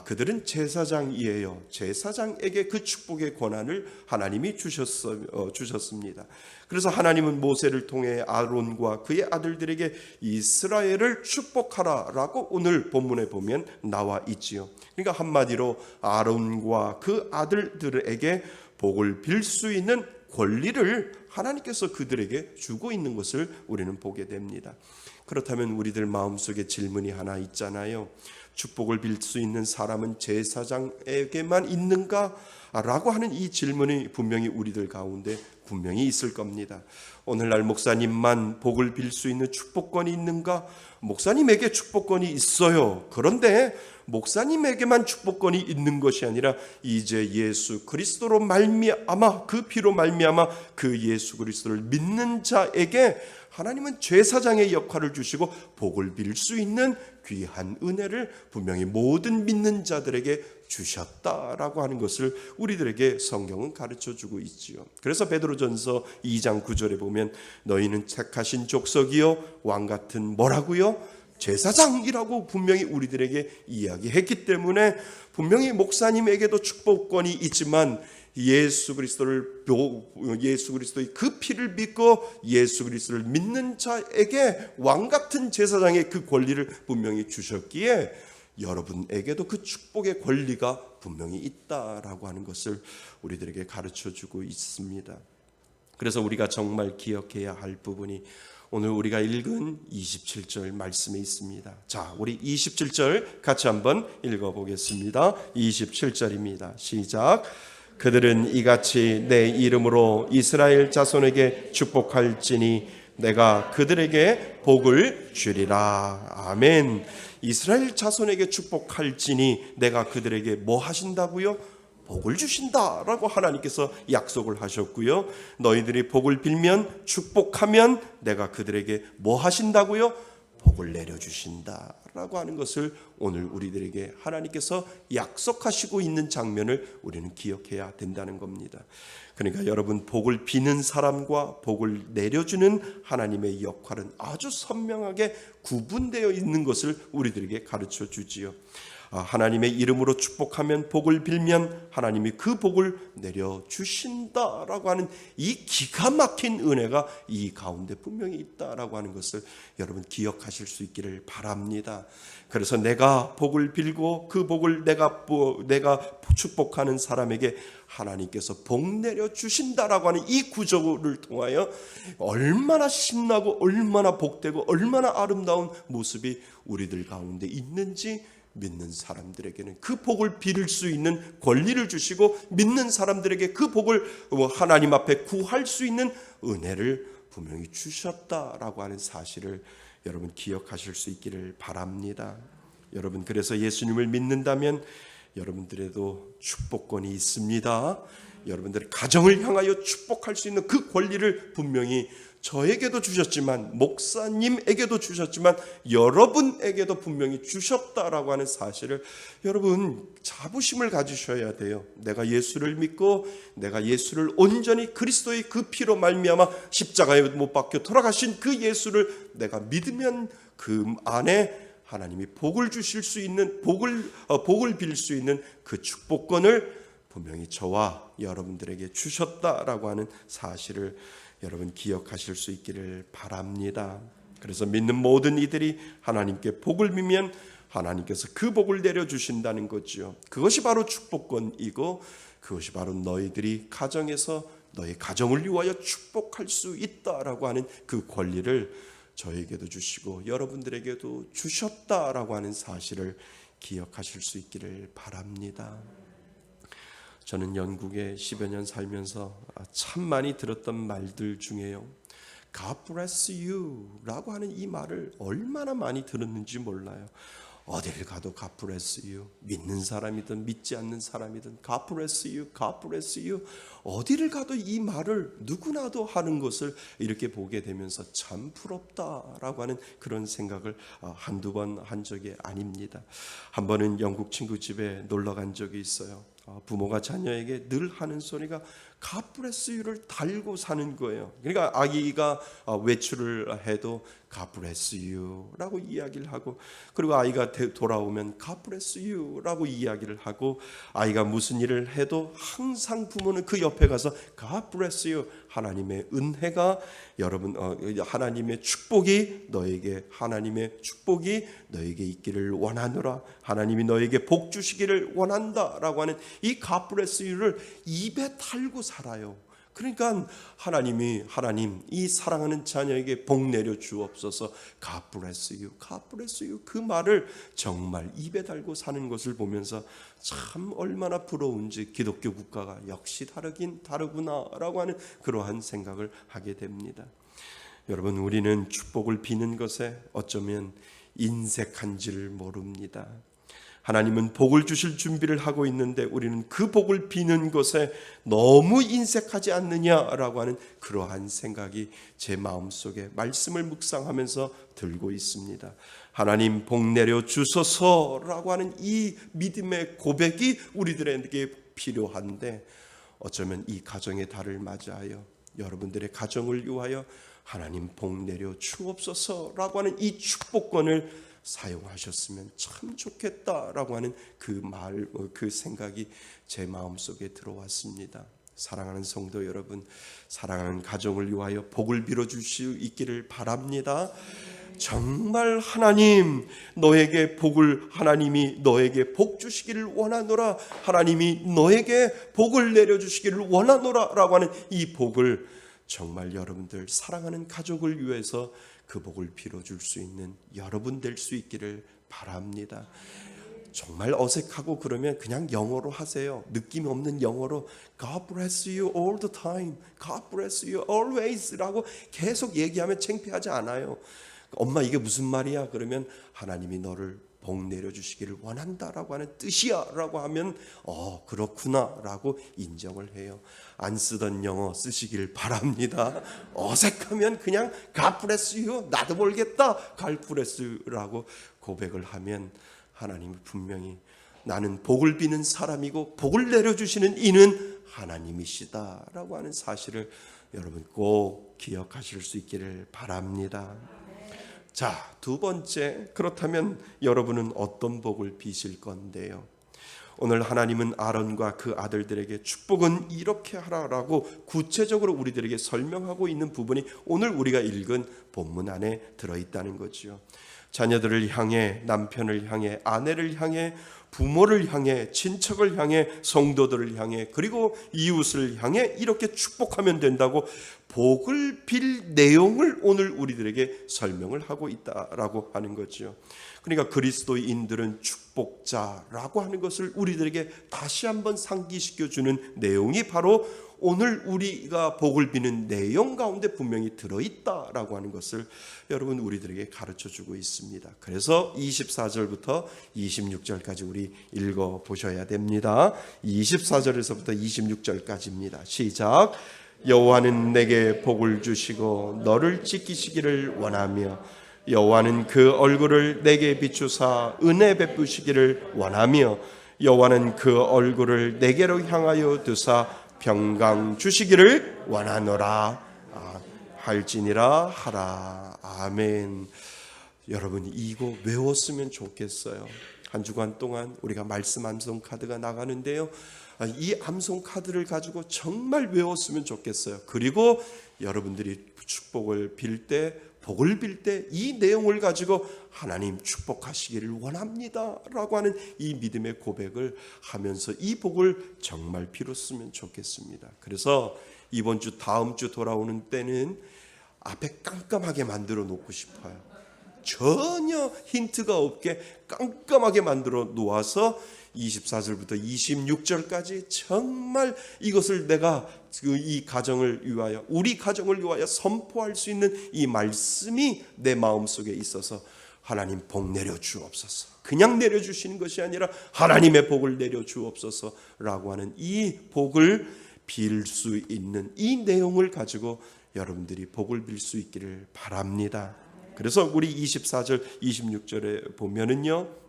그들은 제사장이에요. 제사장에게 그 축복의 권한을 하나님이 주셨습니다. 그래서 하나님은 모세를 통해 아론과 그의 아들들에게 이스라엘을 축복하라라고 오늘 본문에 보면 나와 있지요. 그러니까 한마디로 아론과 그 아들들에게 복을 빌 수 있는 권리를 하나님께서 그들에게 주고 있는 것을 우리는 보게 됩니다. 그렇다면 우리들 마음속에 질문이 하나 있잖아요. 축복을 빌 수 있는 사람은 제사장에게만 있는가? 라고 하는 이 질문이 분명히 우리들 가운데 분명히 있을 겁니다. 오늘날 목사님만 복을 빌 수 있는 축복권이 있는가? 목사님에게 축복권이 있어요. 그런데 목사님에게만 축복권이 있는 것이 아니라 이제 예수 그리스도로 말미암아 그 피로 말미암아 그 예수 그리스도를 믿는 자에게 하나님은 제사장의 역할을 주시고 복을 빌 수 있는 귀한 은혜를 분명히 모든 믿는 자들에게 주셨다라고 하는 것을 우리들에게 성경은 가르쳐주고 있지요. 그래서 베드로전서 2장 9절에 보면 너희는 택하신 족속이요 왕같은 뭐라고요? 제사장이라고 분명히 우리들에게 이야기했기 때문에 분명히 목사님에게도 축복권이 있지만 예수 그리스도의 그 피를 믿고 예수 그리스도를 믿는 자에게 왕같은 제사장의 그 권리를 분명히 주셨기에 여러분에게도 그 축복의 권리가 분명히 있다라고 하는 것을 우리들에게 가르쳐주고 있습니다. 그래서 우리가 정말 기억해야 할 부분이 오늘 우리가 읽은 27절 말씀에 있습니다. 자, 우리 27절 같이 한번 읽어보겠습니다. 27절입니다. 시작. 그들은 이같이 내 이름으로 이스라엘 자손에게 축복할지니 내가 그들에게 복을 주리라. 아멘. 이스라엘 자손에게 축복할지니 내가 그들에게 뭐 하신다고요? 복을 주신다라고 하나님께서 약속을 하셨고요. 너희들이 복을 빌면 축복하면 내가 그들에게 뭐 하신다고요? 복을 내려주신다라고 하는 것을 오늘 우리들에게 하나님께서 약속하시고 있는 장면을 우리는 기억해야 된다는 겁니다. 그러니까 여러분, 복을 비는 사람과 복을 내려주는 하나님의 역할은 아주 선명하게 구분되어 있는 것을 우리들에게 가르쳐 주지요. 하나님의 이름으로 축복하면, 복을 빌면 하나님이 그 복을 내려주신다라고 하는 이 기가 막힌 은혜가 이 가운데 분명히 있다라고 하는 것을 여러분 기억하실 수 있기를 바랍니다. 그래서 내가 복을 빌고 그 복을 내가 축복하는 사람에게 하나님께서 복 내려주신다라고 하는 이 구조를 통하여 얼마나 신나고 얼마나 복되고 얼마나 아름다운 모습이 우리들 가운데 있는지 믿는 사람들에게는 그 복을 빌 수 있는 권리를 주시고, 믿는 사람들에게 그 복을 하나님 앞에 구할 수 있는 은혜를 분명히 주셨다라고 하는 사실을 여러분 기억하실 수 있기를 바랍니다. 여러분, 그래서 예수님을 믿는다면 여러분들에도 축복권이 있습니다. 여러분들의 가정을 향하여 축복할 수 있는 그 권리를 분명히 저에게도 주셨지만, 목사님에게도 주셨지만, 여러분에게도 분명히 주셨다라고 하는 사실을 여러분 자부심을 가지셔야 돼요. 내가 예수를 믿고 내가 예수를 온전히 그리스도의 그 피로 말미암아 십자가에 못 박혀 돌아가신 그 예수를 내가 믿으면 그 안에 하나님이 복을 주실 수 있는, 복을 빌 수 있는 그 축복권을 분명히 저와 여러분들에게 주셨다라고 하는 사실을 여러분 기억하실 수 있기를 바랍니다. 그래서 믿는 모든 이들이 하나님께 복을 빌면 하나님께서 그 복을 내려주신다는 거죠. 그것이 바로 축복권이고, 그것이 바로 너희들이 가정에서 너희 가정을 위하여 축복할 수 있다라고 하는 그 권리를 저에게도 주시고 여러분들에게도 주셨다라고 하는 사실을 기억하실 수 있기를 바랍니다. 저는 영국에 10여 년 살면서 참 많이 들었던 말들 중에요, God bless you 라고 하는 이 말을 얼마나 많이 들었는지 몰라요. 어디를 가도 God bless you, 믿는 사람이든 믿지 않는 사람이든 God bless you, God bless you, 어디를 가도 이 말을 누구나도 하는 것을 이렇게 보게 되면서 참 부럽다라고 하는 그런 생각을 한두 번 한 적이 아닙니다. 한 번은 영국 친구 집에 놀러 간 적이 있어요. 부모가 자녀에게 늘 하는 소리가 God bless you를 달고 사는 거예요. 그러니까 아기가 외출을 해도 God bless you라고 이야기를 하고, 그리고 아이가 돌아오면 God bless you라고 이야기를 하고, 아이가 무슨 일을 해도 항상 부모는 그 옆에 가서 God bless you, 하나님의 은혜가 여러분 하나님의 축복이 너에게, 하나님의 축복이 너에게 있기를 원하노라, 하나님이 너에게 복 주시기를 원한다라고 하는 이 God bless you를 입에 달고 살아요. 그러니까 하나님 이 사랑하는 자녀에게 복 내려 주옵소서, God bless you, God bless you, 그 말을 정말 입에 달고 사는 것을 보면서 참 얼마나 부러운지, 기독교 국가가 역시 다르긴 다르구나라고 하는 그러한 생각을 하게 됩니다. 여러분, 우리는 축복을 비는 것에 어쩌면 인색한지를 모릅니다. 하나님은 복을 주실 준비를 하고 있는데 우리는 그 복을 비는 것에 너무 인색하지 않느냐라고 하는 그러한 생각이 제 마음속에 말씀을 묵상하면서 들고 있습니다. 하나님 복 내려 주소서라고 하는 이 믿음의 고백이 우리들에게 필요한데, 어쩌면 이 가정의 달을 맞이하여 여러분들의 가정을 위하여 하나님 복 내려 주옵소서라고 하는 이 축복권을 사용하셨으면 참 좋겠다라고 하는 그 생각이 제 마음속에 들어왔습니다. 사랑하는 성도 여러분, 사랑하는 가정을 위하여 복을 빌어줄 수 있기를 바랍니다. 정말 하나님이 너에게 복 주시기를 원하노라, 하나님이 너에게 복을 내려주시기를 원하노라 라고 하는 이 복을 정말 여러분들 사랑하는 가족을 위해서 그 복을 빌어줄 수 있는 여러분 될 수 있기를 바랍니다. 정말 어색하고 그러면 그냥 영어로 하세요. 느낌 없는 영어로 God bless you all the time, God bless you always 라고 계속 얘기하면 창피하지 않아요. 엄마 이게 무슨 말이야? 그러면 하나님이 너를 복 내려주시기를 원한다라고 하는 뜻이야 라고 하면 그렇구나 라고 인정을 해요. 안 쓰던 영어 쓰시길 바랍니다. 어색하면 그냥 God bless you, 나도 모르겠다, God bless you라고 고백을 하면 하나님이 분명히 나는 복을 비는 사람이고 복을 내려주시는 이는 하나님이시다라고 하는 사실을 여러분 꼭 기억하실 수 있기를 바랍니다. 자, 두 번째, 그렇다면 여러분은 어떤 복을 비실 건데요? 오늘 하나님은 아론과 그 아들들에게 축복은 이렇게 하라라고 구체적으로 우리들에게 설명하고 있는 부분이 오늘 우리가 읽은 본문 안에 들어있다는 거죠. 자녀들을 향해, 남편을 향해, 아내를 향해, 부모를 향해, 친척을 향해, 성도들을 향해, 그리고 이웃을 향해 이렇게 축복하면 된다고 복을 빌 내용을 오늘 우리들에게 설명을 하고 있다라고 하는 거죠. 그러니까 그리스도인들은 축복자라고 하는 것을 우리들에게 다시 한번 상기시켜주는 내용이 바로 오늘 우리가 복을 비는 내용 가운데 분명히 들어있다라고 하는 것을 여러분 우리들에게 가르쳐주고 있습니다. 그래서 24절부터 26절까지 우리 읽어보셔야 됩니다. 24절에서부터 26절까지입니다. 시작. 여호와는 내게 복을 주시고 너를 지키시기를 원하며 여호와는 그 얼굴을 내게 비추사 은혜 베푸시기를 원하며 여호와는 그 얼굴을 내게로 향하여 드사 평강 주시기를 원하노라 할지니라 하라. 아멘. 여러분 이거 외웠으면 좋겠어요. 한 주간 동안 우리가 말씀 암송 카드가 나가는데요, 이 암송 카드를 가지고 정말 외웠으면 좋겠어요. 그리고 여러분들이 축복을 빌 때, 복을 빌 때 이 내용을 가지고 하나님 축복하시기를 원합니다 라고 하는 이 믿음의 고백을 하면서 이 복을 정말 빌었으면 좋겠습니다. 그래서 이번 주 다음 주 돌아오는 때는 앞에 깜깜하게 만들어 놓고 싶어요. 전혀 힌트가 없게 깜깜하게 만들어 놓아서 24절부터 26절까지 정말 이것을 내가 이 가정을 위하여, 우리 가정을 위하여 선포할 수 있는 이 말씀이 내 마음속에 있어서 하나님 복 내려주옵소서, 그냥 내려주시는 것이 아니라 하나님의 복을 내려주옵소서라고 하는 이 복을 빌 수 있는 이 내용을 가지고 여러분들이 복을 빌 수 있기를 바랍니다. 그래서 우리 24절 26절에 보면은요,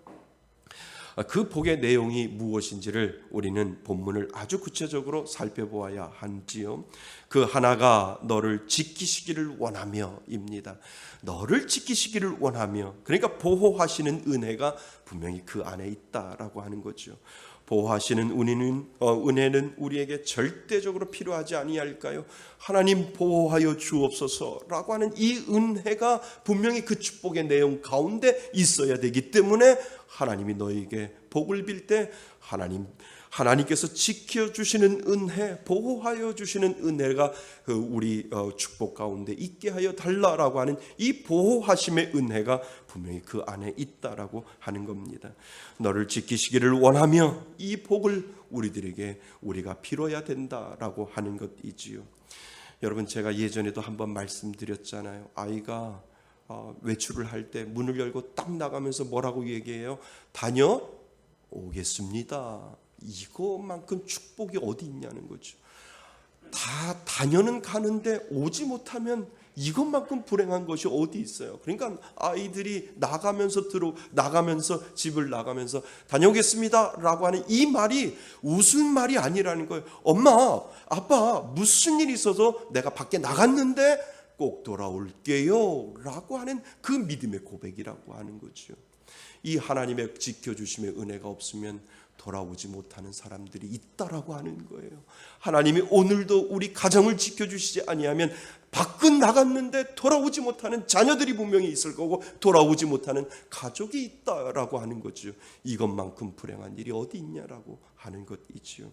그 복의 내용이 무엇인지를 우리는 본문을 아주 구체적으로 살펴보아야 하지요. 그 하나가 너를 지키시기를 원하며입니다. 너를 지키시기를 원하며, 그러니까 보호하시는 은혜가 분명히 그 안에 있다라고 하는 거죠. 보호하시는 은혜는 우리에게 절대적으로 필요하지 아니할까요? 하나님 보호하여 주옵소서라고 하는 이 은혜가 분명히 그 축복의 내용 가운데 있어야 되기 때문에 하나님이 너에게 복을 빌 때 하나님께서 지켜주시는 은혜, 보호하여 주시는 은혜가 우리 축복 가운데 있게 하여 달라라고 하는 이 보호하심의 은혜가 분명히 그 안에 있다라고 하는 겁니다. 너를 지키시기를 원하며 이 복을 우리가 빌어야 된다라고 하는 것이지요. 여러분 제가 예전에도 한번 말씀드렸잖아요. 아이가 외출을 할 때 문을 열고 딱 나가면서 뭐라고 얘기해요? 다녀오겠습니다. 이거만큼 축복이 어디 있냐는 거죠. 다 다녀는 가는데 오지 못하면 이것만큼 불행한 것이 어디 있어요. 그러니까 아이들이 나가면서 집을 나가면서 다녀오겠습니다 라고 하는 이 말이 웃은 말이 아니라는 거예요. 엄마, 아빠 무슨 일이 있어서 내가 밖에 나갔는데 꼭 돌아올게요 라고 하는 그 믿음의 고백이라고 하는 거죠. 이 하나님의 지켜주심의 은혜가 없으면 돌아오지 못하는 사람들이 있다라고 하는 거예요. 하나님이 오늘도 우리 가정을 지켜주시지 아니하면 밖은 나갔는데 돌아오지 못하는 자녀들이 분명히 있을 거고 돌아오지 못하는 가족이 있다라고 하는 거죠. 이것만큼 불행한 일이 어디 있냐라고 하는 것이지요.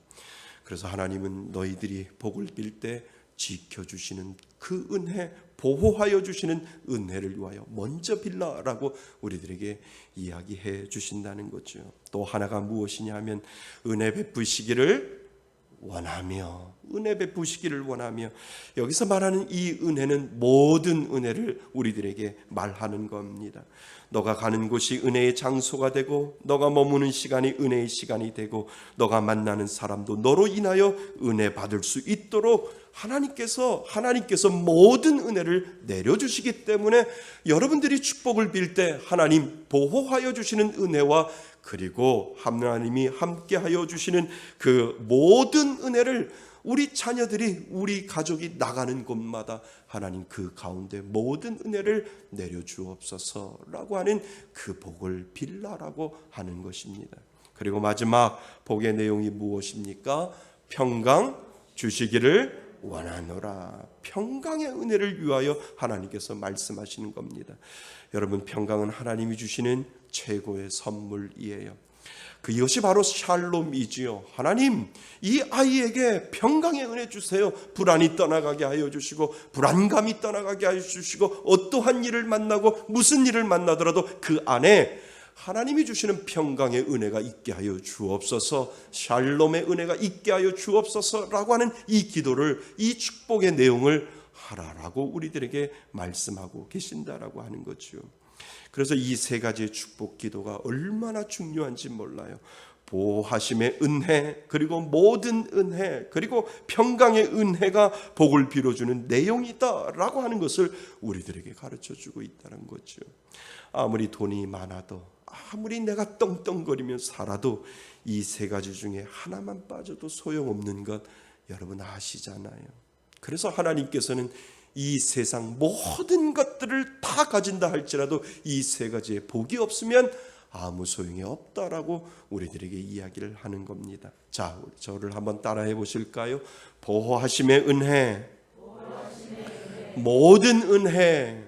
그래서 하나님은 너희들이 복을 빌 때 지켜주시는 그 은혜, 보호하여 주시는 은혜를 위하여 먼저 빌라라고 우리들에게 이야기해 주신다는 거죠. 또 하나가 무엇이냐 하면 은혜 베푸시기를 원하며, 은혜 베푸시기를 원하며 여기서 말하는 이 은혜는 모든 은혜를 우리들에게 말하는 겁니다. 너가 가는 곳이 은혜의 장소가 되고 너가 머무는 시간이 은혜의 시간이 되고 너가 만나는 사람도 너로 인하여 은혜 받을 수 있도록 하나님께서 모든 은혜를 내려주시기 때문에 여러분들이 축복을 빌 때 하나님 보호하여 주시는 은혜와 그리고 하나님이 함께하여 주시는 그 모든 은혜를 우리 자녀들이 우리 가족이 나가는 곳마다 하나님 그 가운데 모든 은혜를 내려주옵소서라고 하는 그 복을 빌라라고 하는 것입니다. 그리고 마지막 복의 내용이 무엇입니까? 평강 주시기를 원하노라. 평강의 은혜를 위하여 하나님께서 말씀하시는 겁니다. 여러분, 평강은 하나님이 주시는 최고의 선물이에요. 그것이 바로 샬롬이지요. 하나님, 이 아이에게 평강의 은혜 주세요. 불안이 떠나가게 하여 주시고 불안감이 떠나가게 하여 주시고 어떠한 일을 만나고 무슨 일을 만나더라도 그 안에 하나님이 주시는 평강의 은혜가 있게 하여 주옵소서, 샬롬의 은혜가 있게 하여 주옵소서라고 하는 이 기도를, 이 축복의 내용을 하라라고 우리들에게 말씀하고 계신다라고 하는 거죠. 그래서 이 세 가지의 축복 기도가 얼마나 중요한지 몰라요. 보호하심의 은혜, 그리고 모든 은혜, 그리고 평강의 은혜가 복을 빌어주는 내용이다라고 하는 것을 우리들에게 가르쳐주고 있다는 거죠. 아무리 돈이 많아도, 아무리 내가 떵떵거리며 살아도 이 세 가지 중에 하나만 빠져도 소용없는 것 여러분 아시잖아요. 그래서 하나님께서는 이 세상 모든 것들을 다 가진다 할지라도 이 세 가지의 복이 없으면 아무 소용이 없다라고 우리들에게 이야기를 하는 겁니다. 자, 저를 한번 따라해 보실까요? 보호하심의 은혜, 모든 은혜,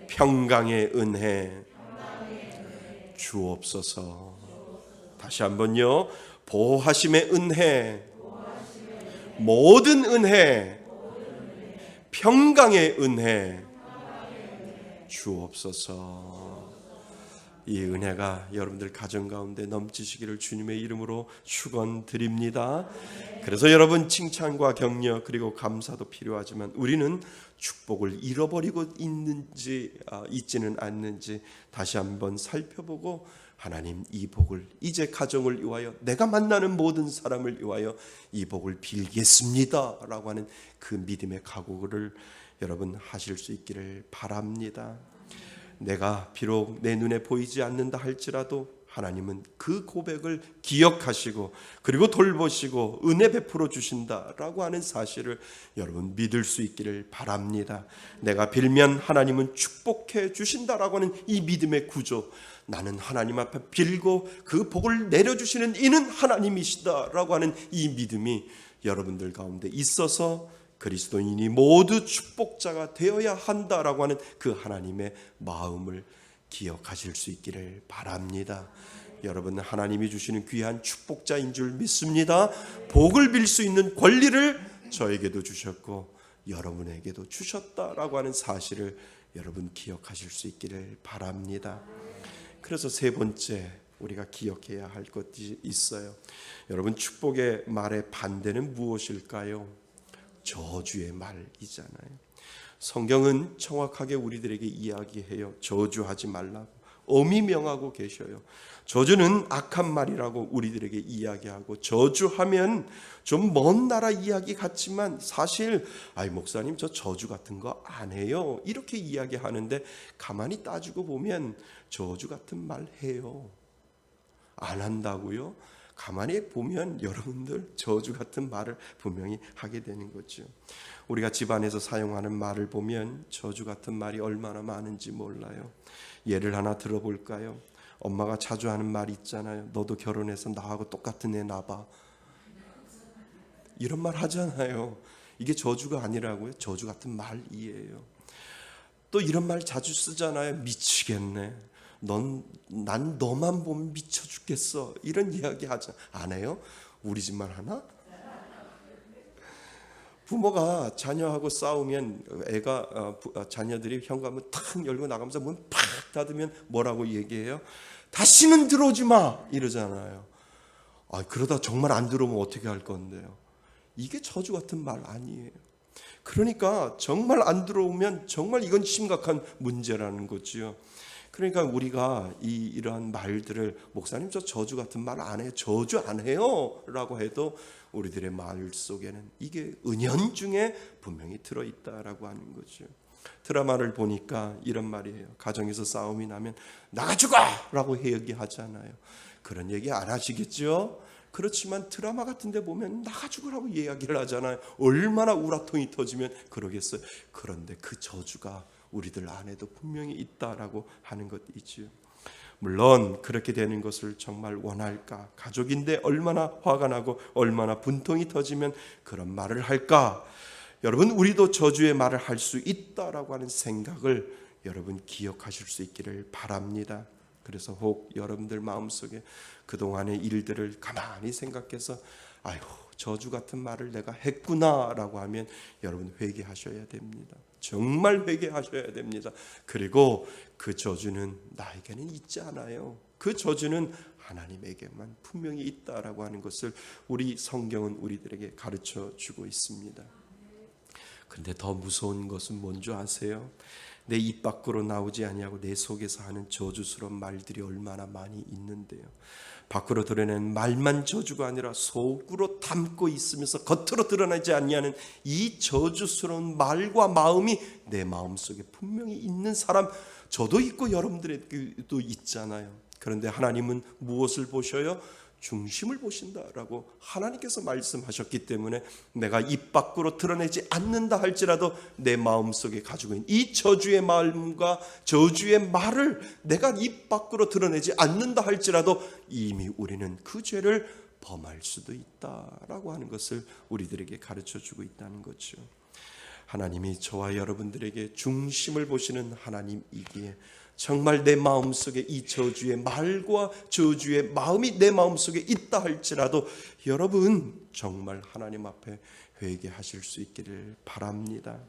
평강의 은혜 주옵소서. 다시 한번요. 보호하심의 은혜, 모든 은혜, 평강의 은혜 주옵소서. 이 은혜가 여러분들 가정 가운데 넘치시기를 주님의 이름으로 축원드립니다. 그래서 여러분, 칭찬과 격려 그리고 감사도 필요하지만 우리는 축복을 잃어버리고 있지는 않는지 다시 한번 살펴보고, 하나님, 이 복을 이제 가정을 위하여, 내가 만나는 모든 사람을 위하여 이 복을 빌겠습니다 라고 하는 그 믿음의 각오를 여러분 하실 수 있기를 바랍니다. 내가 비록 내 눈에 보이지 않는다 할지라도 하나님은 그 고백을 기억하시고 그리고 돌보시고 은혜 베풀어 주신다라고 하는 사실을 여러분 믿을 수 있기를 바랍니다. 내가 빌면 하나님은 축복해 주신다라고 하는 이 믿음의 구조, 나는 하나님 앞에 빌고 그 복을 내려주시는 이는 하나님이시다라고 하는 이 믿음이 여러분들 가운데 있어서 그리스도인이 모두 축복자가 되어야 한다라고 하는 그 하나님의 마음을 기억하실 수 있기를 바랍니다. 여러분, 하나님이 주시는 귀한 축복자인 줄 믿습니다. 복을 빌 수 있는 권리를 저에게도 주셨고 여러분에게도 주셨다라고 하는 사실을 여러분 기억하실 수 있기를 바랍니다. 그래서 세 번째 우리가 기억해야 할 것이 있어요. 여러분, 축복의 말의 반대는 무엇일까요? 저주의 말이잖아요. 성경은 정확하게 우리들에게 이야기해요. 저주하지 말라고 엄히 명하고 계셔요. 저주는 악한 말이라고 우리들에게 이야기하고, 저주하면 좀 먼 나라 이야기 같지만 사실 목사님 저 저주 같은 거 안 해요 이렇게 이야기하는데, 가만히 따지고 보면 저주 같은 말 해요. 안 한다고요? 가만히 보면 여러분들 저주 같은 말을 분명히 하게 되는 거죠. 우리가 집안에서 사용하는 말을 보면 저주 같은 말이 얼마나 많은지 몰라요. 예를 하나 들어볼까요? 엄마가 자주 하는 말 있잖아요. 너도 결혼해서 나하고 똑같은 애 낳아봐. 이런 말 하잖아요. 이게 저주가 아니라고요? 저주 같은 말이에요. 또 이런 말 자주 쓰잖아요. 미치겠네. 난 너만 보면 미쳐 죽겠어. 이런 이야기 하지 안 해요? 우리 집만 하나? 부모가 자녀하고 싸우면 자녀들이 현관문 탁 열고 나가면서 문 팍 닫으면 뭐라고 얘기해요? 다시는 들어오지 마 이러잖아요. 그러다 정말 안 들어오면 어떻게 할 건데요? 이게 저주 같은 말 아니에요. 그러니까 정말 안 들어오면 정말 이건 심각한 문제라는 거지요. 그러니까 우리가 이러한 말들을 목사님 저 저주 같은 말 안 해요, 저주 안 해요 라고 해도 우리들의 말 속에는 이게 은연중에 분명히 들어있다라고 하는 거죠. 드라마를 보니까 이런 말이에요. 가정에서 싸움이 나면 나가 죽어! 라고 얘기하잖아요. 그런 얘기 안 하시겠죠? 그렇지만 드라마 같은 데 보면 나가 죽으라고 이야기를 하잖아요. 얼마나 우라통이 터지면 그러겠어요. 그런데 그 저주가 우리들 안에도 분명히 있다라고 하는 것이지요. 물론 그렇게 되는 것을 정말 원할까? 가족인데 얼마나 화가 나고 얼마나 분통이 터지면 그런 말을 할까? 여러분, 우리도 저주의 말을 할 수 있다라고 하는 생각을 여러분 기억하실 수 있기를 바랍니다. 그래서 혹 여러분들 마음속에 그동안의 일들을 가만히 생각해서 아유, 저주 같은 말을 내가 했구나라고 하면 여러분 회개하셔야 됩니다. 정말 회개하셔야 됩니다. 그리고 그 저주는 나에게는 있지 않아요. 그 저주는 하나님에게만 분명히 있다라고 하는 것을 우리 성경은 우리들에게 가르쳐 주고 있습니다. 그런데 더 무서운 것은 뭔지 아세요? 내 입 밖으로 나오지 아니하고 내 속에서 하는 저주스러운 말들이 얼마나 많이 있는데요. 밖으로 드러내는 말만 저주가 아니라 속으로 담고 있으면서 겉으로 드러나지 아니하는 이 저주스러운 말과 마음이 내 마음속에 분명히 있는 사람, 저도 있고 여러분들에게도 있잖아요. 그런데 하나님은 무엇을 보셔요? 중심을 보신다라고 하나님께서 말씀하셨기 때문에 내가 입 밖으로 드러내지 않는다 할지라도 내 마음속에 가지고 있는 이 저주의 마음과 저주의 말을 내가 입 밖으로 드러내지 않는다 할지라도 이미 우리는 그 죄를 범할 수도 있다라고 하는 것을 우리들에게 가르쳐주고 있다는 거죠. 하나님이 저와 여러분들에게 중심을 보시는 하나님이기에 정말 내 마음속에 이 저주의 말과 저주의 마음이 내 마음속에 있다 할지라도 여러분 정말 하나님 앞에 회개하실 수 있기를 바랍니다.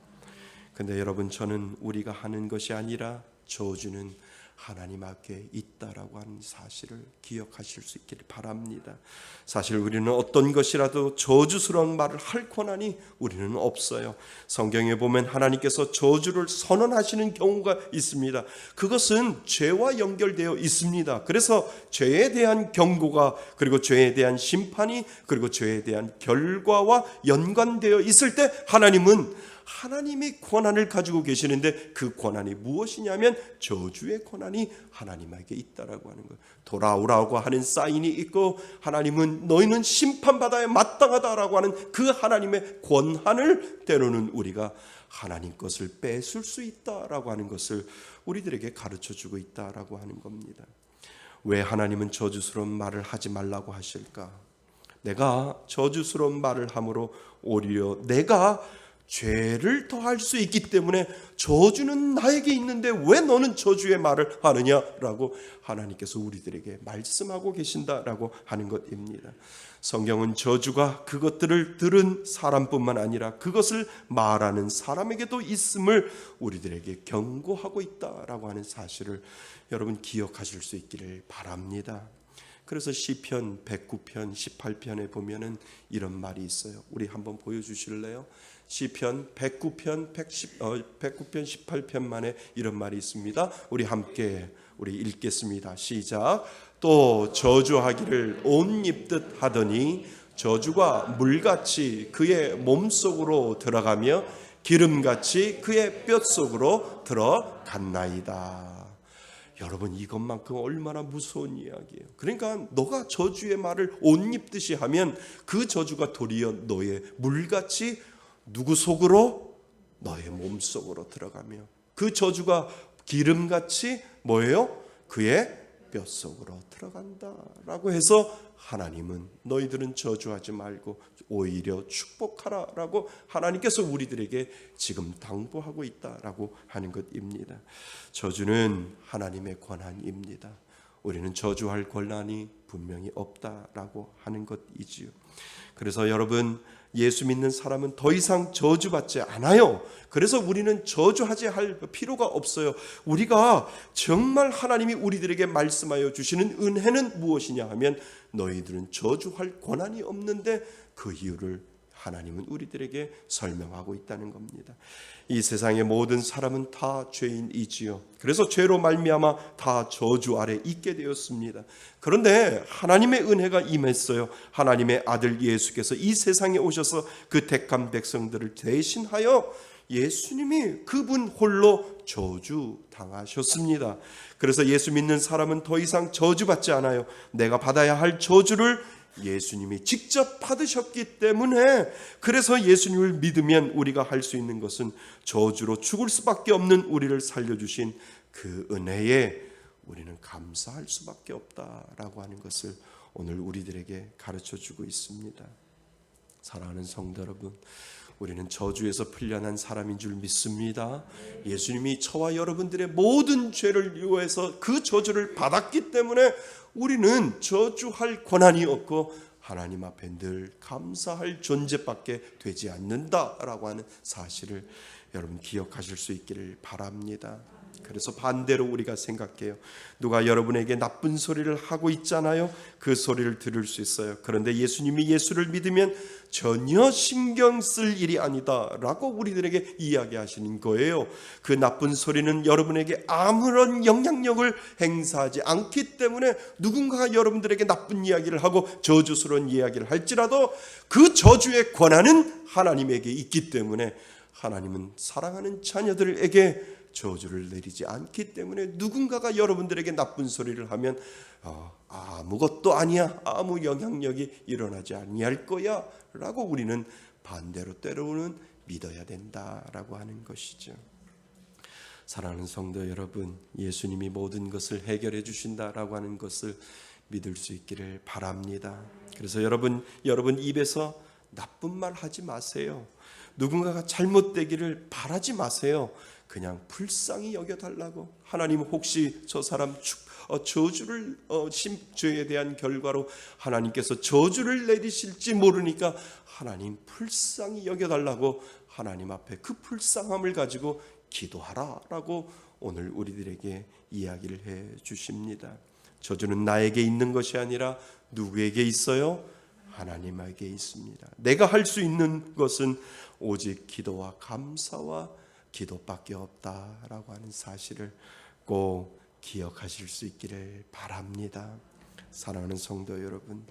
근데 여러분, 저는 우리가 하는 것이 아니라 저주는 하나님 앞에 있다라고 하는 사실을 기억하실 수 있기를 바랍니다. 사실 우리는 어떤 것이라도 저주스러운 말을 할 권한이 우리는 없어요. 성경에 보면 하나님께서 저주를 선언하시는 경우가 있습니다. 그것은 죄와 연결되어 있습니다. 그래서 죄에 대한 경고가, 그리고 죄에 대한 심판이, 그리고 죄에 대한 결과와 연관되어 있을 때 하나님은 하나님이 권한을 가지고 계시는데 그 권한이 무엇이냐면 저주의 권한이 하나님에게 있다라고 하는 거예요. 돌아오라고 하는 사인이 있고 하나님은 너희는 심판받아야 마땅하다라고 하는 그 하나님의 권한을 때로는 우리가 하나님 것을 뺏을 수 있다라고 하는 것을 우리들에게 가르쳐주고 있다라고 하는 겁니다. 왜 하나님은 저주스러운 말을 하지 말라고 하실까? 내가 저주스러운 말을 함으로 오히려 내가 죄를 더할 수 있기 때문에 저주는 나에게 있는데 왜 너는 저주의 말을 하느냐라고 하나님께서 우리들에게 말씀하고 계신다라고 하는 것입니다. 성경은 저주가 그것들을 들은 사람뿐만 아니라 그것을 말하는 사람에게도 있음을 우리들에게 경고하고 있다라고 하는 사실을 여러분 기억하실 수 있기를 바랍니다. 그래서 시편 109편 18편에 보면은 이런 말이 있어요. 우리 한번 보여주실래요? 시편 109편 18편만에 이런 말이 있습니다. 우리 함께 읽겠습니다. 시작. 또 저주하기를 옷 입듯 하더니 저주가 물같이 그의 몸속으로 들어가며 기름같이 그의 뼛속으로 들어갔나이다. 여러분, 이것만큼 얼마나 무서운 이야기예요. 그러니까 너가 저주의 말을 옷 입듯이 하면 그 저주가 도리어 너의 물같이 누구 속으로? 너의 몸속으로 들어가며 그 저주가 기름같이 뭐예요? 그의 뼛속으로 들어간다라고 해서 하나님은 너희들은 저주하지 말고 오히려 축복하라라고 하나님께서 우리들에게 지금 당부하고 있다라고 하는 것입니다. 저주는 하나님의 권한입니다. 우리는 저주할 권한이 분명히 없다라고 하는 것이지요. 그래서 여러분, 예수 믿는 사람은 더 이상 저주받지 않아요. 그래서 우리는 저주하지 할 필요가 없어요. 우리가 정말 하나님이 우리들에게 말씀하여 주시는 은혜는 무엇이냐 하면 너희들은 저주할 권한이 없는데 그 이유를 하나님은 우리들에게 설명하고 있다는 겁니다. 이 세상의 모든 사람은 다 죄인이지요. 그래서 죄로 말미암아 다 저주 아래 있게 되었습니다. 그런데 하나님의 은혜가 임했어요. 하나님의 아들 예수께서 이 세상에 오셔서 그 택한 백성들을 대신하여 예수님이 그분 홀로 저주 당하셨습니다. 그래서 예수 믿는 사람은 더 이상 저주받지 않아요. 내가 받아야 할 저주를 예수님이 직접 받으셨기 때문에, 그래서 예수님을 믿으면 우리가 할 수 있는 것은 저주로 죽을 수밖에 없는 우리를 살려주신 그 은혜에 우리는 감사할 수밖에 없다라고 하는 것을 오늘 우리들에게 가르쳐주고 있습니다. 사랑하는 성도 여러분, 우리는 저주에서 풀려난 사람인 줄 믿습니다. 예수님이 저와 여러분들의 모든 죄를 위해서 그 저주를 받았기 때문에 우리는 저주할 권한이 없고 하나님 앞에 늘 감사할 존재밖에 되지 않는다라고 하는 사실을 여러분 기억하실 수 있기를 바랍니다. 그래서 반대로 우리가 생각해요. 누가 여러분에게 나쁜 소리를 하고 있잖아요. 그 소리를 들을 수 있어요. 그런데 예수님이 예수를 믿으면 전혀 신경 쓸 일이 아니다 라고 우리들에게 이야기하시는 거예요. 그 나쁜 소리는 여러분에게 아무런 영향력을 행사하지 않기 때문에 누군가가 여러분들에게 나쁜 이야기를 하고 저주스러운 이야기를 할지라도 그 저주의 권한은 하나님에게 있기 때문에 하나님은 사랑하는 자녀들에게 저주를 내리지 않기 때문에 누군가가 여러분들에게 나쁜 소리를 하면 아무것도 아니야, 아무 영향력이 일어나지 아니할 거야 라고 우리는 반대로 때로는 믿어야 된다라고 하는 것이죠. 사랑하는 성도 여러분, 예수님이 모든 것을 해결해 주신다라고 하는 것을 믿을 수 있기를 바랍니다. 그래서 여러분 입에서 나쁜 말 하지 마세요. 누군가가 잘못되기를 바라지 마세요. 그냥 불쌍히 여겨달라고. 하나님 혹시 저 사람 저주를 죄에 대한 결과로 하나님께서 저주를 내리실지 모르니까 하나님 불쌍히 여겨달라고 하나님 앞에 그 불쌍함을 가지고 기도하라라고 오늘 우리들에게 이야기를 해 주십니다. 저주는 나에게 있는 것이 아니라 누구에게 있어요? 하나님에게 있습니다. 내가 할 수 있는 것은 오직 기도와 감사와 기도밖에 없다라고 하는 사실을 꼭 기억하실 수 있기를 바랍니다. 사랑하는 성도 여러분,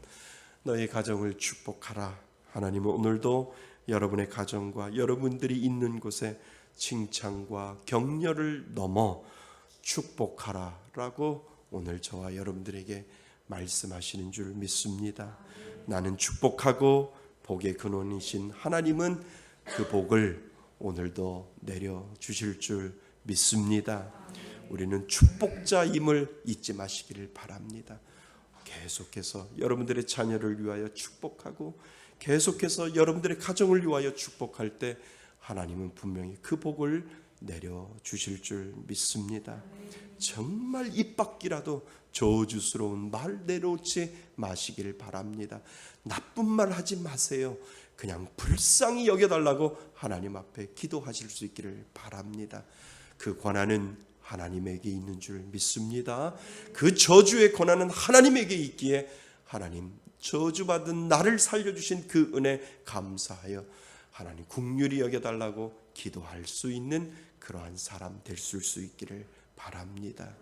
너의 가정을 축복하라. 하나님은 오늘도 여러분의 가정과 여러분들이 있는 곳에 칭찬과 격려를 넘어 축복하라라고 오늘 저와 여러분들에게 말씀하시는 줄 믿습니다. 나는 축복하고 복의 근원이신 하나님은 그 복을 오늘도 내려주실 줄 믿습니다. 우리는 축복자임을 잊지 마시기를 바랍니다. 계속해서 여러분들의 자녀를 위하여 축복하고 계속해서 여러분들의 가정을 위하여 축복할 때 하나님은 분명히 그 복을 내려주실 줄 믿습니다. 정말 입 밖이라도 저주스러운 말 내놓지 마시기를 바랍니다. 나쁜 말 하지 마세요. 그냥 불쌍히 여겨달라고 하나님 앞에 기도하실 수 있기를 바랍니다. 그 권한은 하나님에게 있는 줄 믿습니다. 그 저주의 권한은 하나님에게 있기에 하나님 저주받은 나를 살려주신 그 은혜 감사하여 하나님 긍휼히 여겨달라고 기도할 수 있는 그러한 사람 될 수 있기를 바랍니다.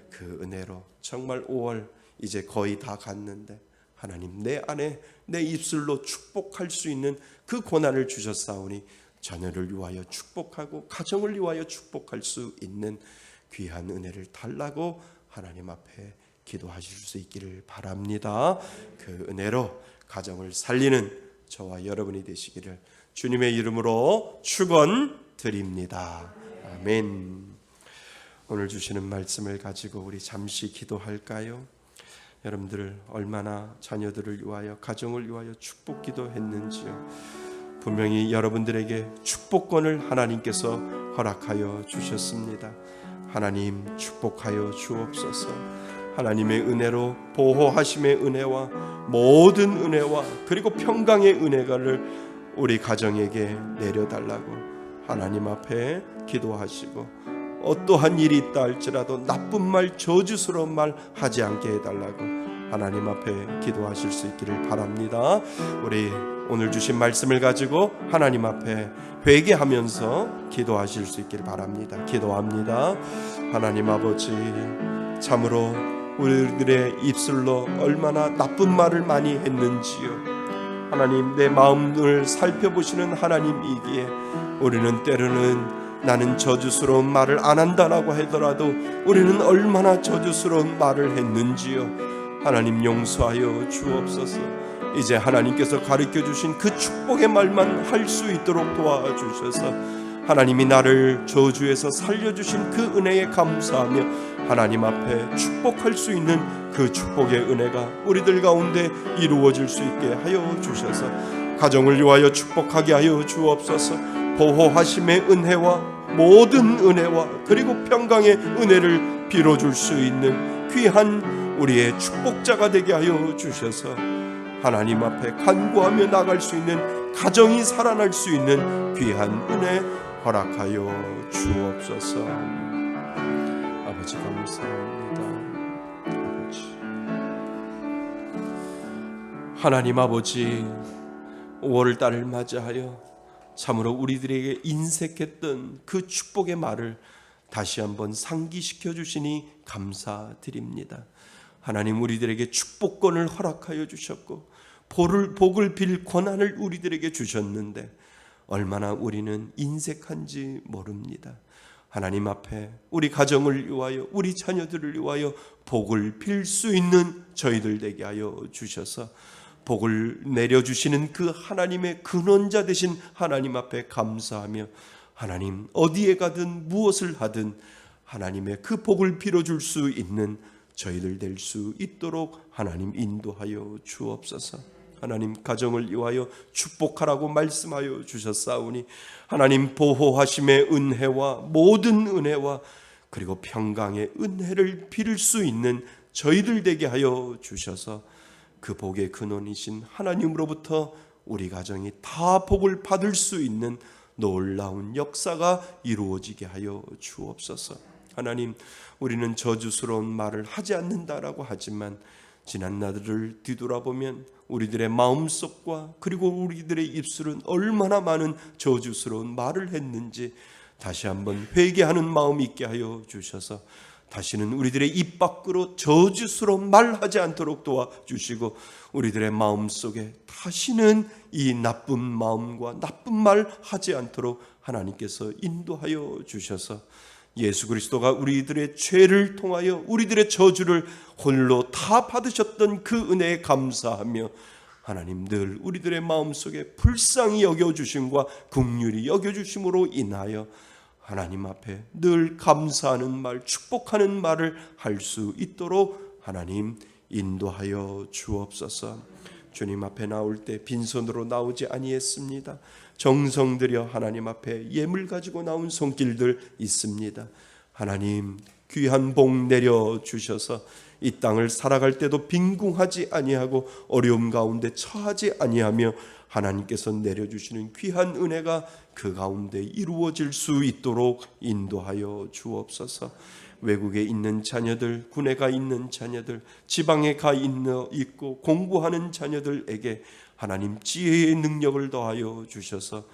그 은혜로 정말 5월 이제 거의 다 갔는데 하나님 내 안에 내 입술로 축복할 수 있는 그 권한을 주셨사오니 자녀를 위하여 축복하고 가정을 위하여 축복할 수 있는 귀한 은혜를 달라고 하나님 앞에 기도하실 수 있기를 바랍니다. 그 은혜로 가정을 살리는 저와 여러분이 되시기를 주님의 이름으로 축원드립니다. 아멘. 오늘 주시는 말씀을 가지고 우리 잠시 기도할까요? 여러분들 얼마나 자녀들을 위하여 가정을 위하여 축복 기도했는지요. 분명히 여러분들에게 축복권을 하나님께서 허락하여 주셨습니다. 하나님 축복하여 주옵소서. 하나님의 은혜로 보호하심의 은혜와 모든 은혜와 그리고 평강의 은혜를 우리 가정에게 내려달라고 하나님 앞에 기도하시고 어떠한 일이 있다 할지라도 나쁜 말 저주스러운 말 하지 않게 해달라고 하나님 앞에 기도하실 수 있기를 바랍니다. 우리 오늘 주신 말씀을 가지고 하나님 앞에 회개하면서 기도하실 수 있길 바랍니다. 기도합니다. 하나님 아버지, 참으로 우리들의 입술로 얼마나 나쁜 말을 많이 했는지요. 하나님, 내 마음을 살펴보시는 하나님이기에 우리는 때로는 나는 저주스러운 말을 안 한다라고 하더라도 우리는 얼마나 저주스러운 말을 했는지요. 하나님, 용서하여 주옵소서. 이제 하나님께서 가르쳐 주신 그 축복의 말만 할 수 있도록 도와주셔서 하나님이 나를 저주에서 살려주신 그 은혜에 감사하며 하나님 앞에 축복할 수 있는 그 축복의 은혜가 우리들 가운데 이루어질 수 있게 하여 주셔서 가정을 위하여 축복하게 하여 주옵소서. 보호하심의 은혜와 모든 은혜와 그리고 평강의 은혜를 빌어줄 수 있는 귀한 우리의 축복자가 되게 하여 주셔서 하나님 앞에 간구하며 나갈 수 있는 가정이 살아날 수 있는 귀한 은혜 허락하여 주옵소서. 아버지, 감사합니다. 아버지, 하나님 아버지, 5월달을 맞이하여 참으로 우리들에게 인색했던 그 축복의 말을 다시 한번 상기시켜 주시니 감사드립니다. 하나님, 우리들에게 축복권을 허락하여 주셨고 복을 빌 권한을 우리들에게 주셨는데 얼마나 우리는 인색한지 모릅니다. 하나님 앞에 우리 가정을 위하여 우리 자녀들을 위하여 복을 빌 수 있는 저희들 되게 하여 주셔서 복을 내려주시는 그 하나님의 근원자 되신 하나님 앞에 감사하며 하나님, 어디에 가든 무엇을 하든 하나님의 그 복을 빌어줄 수 있는 저희들 될 수 있도록 하나님 인도하여 주옵소서. 하나님, 가정을 위하여 축복하라고 말씀하여 주셨사오니 하나님, 보호하심의 은혜와 모든 은혜와 그리고 평강의 은혜를 빌 수 있는 저희들 되게 하여 주셔서 그 복의 근원이신 하나님으로부터 우리 가정이 다 복을 받을 수 있는 놀라운 역사가 이루어지게 하여 주옵소서. 하나님, 우리는 저주스러운 말을 하지 않는다라고 하지만 지난 날들을 뒤돌아보면 우리들의 마음속과 그리고 우리들의 입술은 얼마나 많은 저주스러운 말을 했는지 다시 한번 회개하는 마음이 있게 하여 주셔서 다시는 우리들의 입 밖으로 저주스러운 말하지 않도록 도와주시고 우리들의 마음속에 다시는 이 나쁜 마음과 나쁜 말 하지 않도록 하나님께서 인도하여 주셔서 예수 그리스도가 우리들의 죄를 통하여 우리들의 저주를 홀로 다 받으셨던 그 은혜에 감사하며 하나님, 늘 우리들의 마음속에 불쌍히 여겨주심과 긍휼히 여겨주심으로 인하여 하나님 앞에 늘 감사하는 말, 축복하는 말을 할 수 있도록 하나님 인도하여 주옵소서. 주님 앞에 나올 때 빈손으로 나오지 아니했습니다. 정성 들여 하나님 앞에 예물 가지고 나온 손길들 있습니다. 하나님, 귀한 복 내려 주셔서 이 땅을 살아갈 때도 빈궁하지 아니하고 어려움 가운데 처하지 아니하며 하나님께서 내려주시는 귀한 은혜가 그 가운데 이루어질 수 있도록 인도하여 주옵소서. 외국에 있는 자녀들, 군에 가 있는 자녀들, 지방에 가 있고 공부하는 자녀들에게 하나님 지혜의 능력을 더하여 주셔서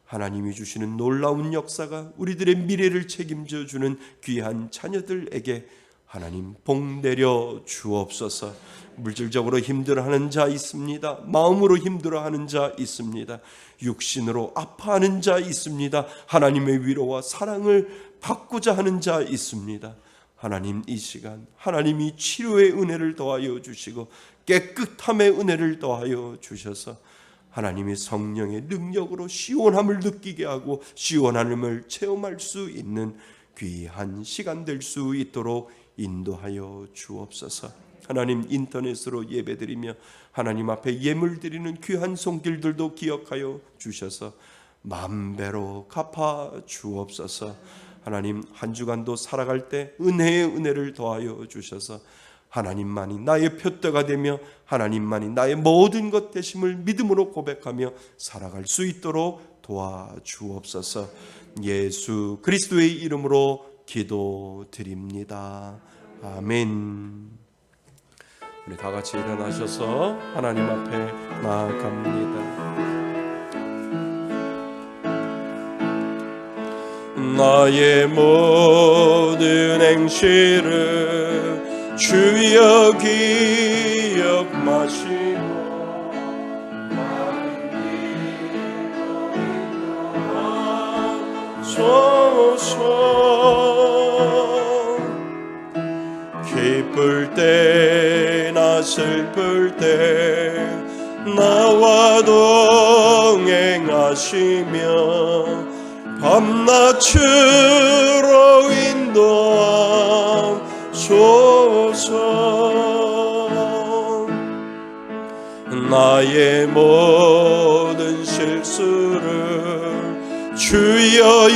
하나님이 주시는 놀라운 역사가 우리들의 미래를 책임져 주는 귀한 자녀들에게 하나님 복 내려 주옵소서. 물질적으로 힘들어하는 자 있습니다. 마음으로 힘들어하는 자 있습니다. 육신으로 아파하는 자 있습니다. 하나님의 위로와 사랑을 받고자 하는 자 있습니다. 하나님, 이 시간 하나님이 치료의 은혜를 더하여 주시고 깨끗함의 은혜를 더하여 주셔서 하나님의 성령의 능력으로 시원함을 느끼게 하고 시원함을 체험할 수 있는 귀한 시간 될 수 있도록 인도하여 주옵소서. 하나님, 인터넷으로 예배드리며 하나님 앞에 예물 드리는 귀한 손길들도 기억하여 주셔서 만배로 갚아 주옵소서. 하나님, 한 주간도 살아갈 때 은혜의 은혜를 더하여 주셔서 하나님만이 나의 표대가 되며 하나님만이 나의 모든 것 되심을 믿음으로 고백하며 살아갈 수 있도록 도와주옵소서. 예수 그리스도의 이름으로 기도드립니다. 아멘. 우리 다 같이 일어나셔서 하나님 앞에 나아갑니다. 나의 모든 행실을 주여 기억 마시고 기쁠 때나 슬플 때 나와 동행하시며 밤낮으로 인도하소서. 나의 모든 실수를 주여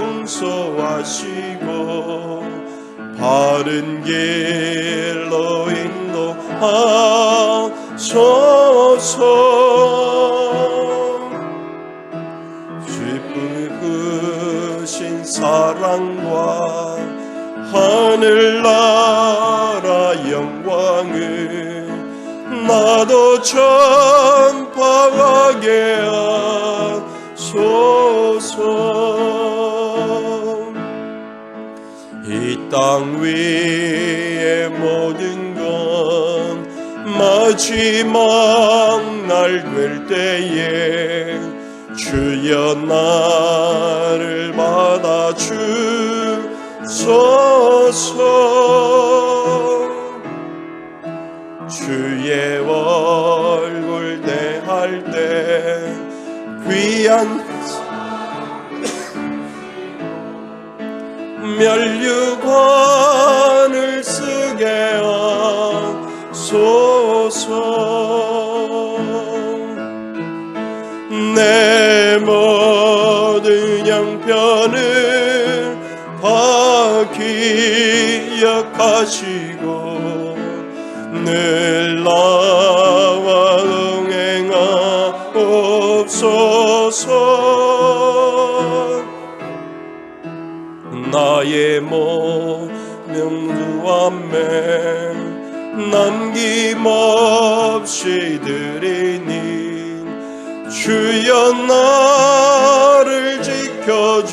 용서하시고 바른 길로 인도하소서. 깊으신 사랑과 하늘나라 영광을 나도 전파하게 하소서. 이 땅 위의 모든 건 마지막 날 될 때에 주여 나를 받아 주소서. 주의 얼굴 대할 때 귀한 면류관을 쓰게 하소서. 내 모든 형편을 다 기억하시고 늘 나와 동행하옵소서. 나의 모든 구함에 남김없이 드리니 주여 나를 지켜주소서.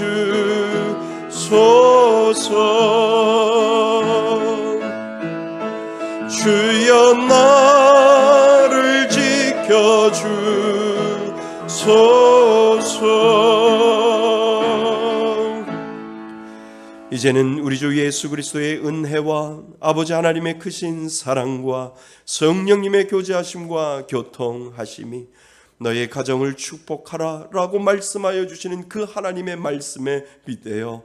주여 나를 지켜주소서. 이제는 우리 주 예수 그리스도의 은혜와 아버지 하나님의 크신 사랑과 성령님의 교제하심과 교통하심이 너의 가정을 축복하라 라고 말씀하여 주시는 그 하나님의 말씀에 빗대어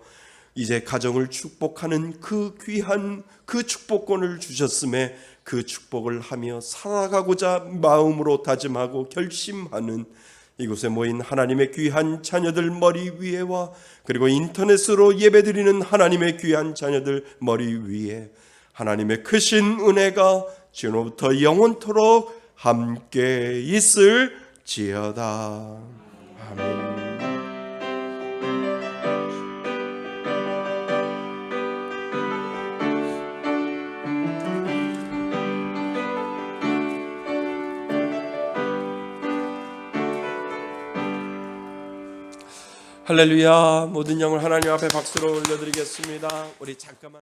이제 가정을 축복하는 그 귀한 그 축복권을 주셨음에 그 축복을 하며 살아가고자 마음으로 다짐하고 결심하는 이곳에 모인 하나님의 귀한 자녀들 머리 위에와 그리고 인터넷으로 예배드리는 하나님의 귀한 자녀들 머리 위에 하나님의 크신 은혜가 지금부터 영원토록 함께 있을지어다. 아멘. 할렐루야. 모든 영을 하나님 앞에 박수로 올려드리겠습니다. 우리 잠깐만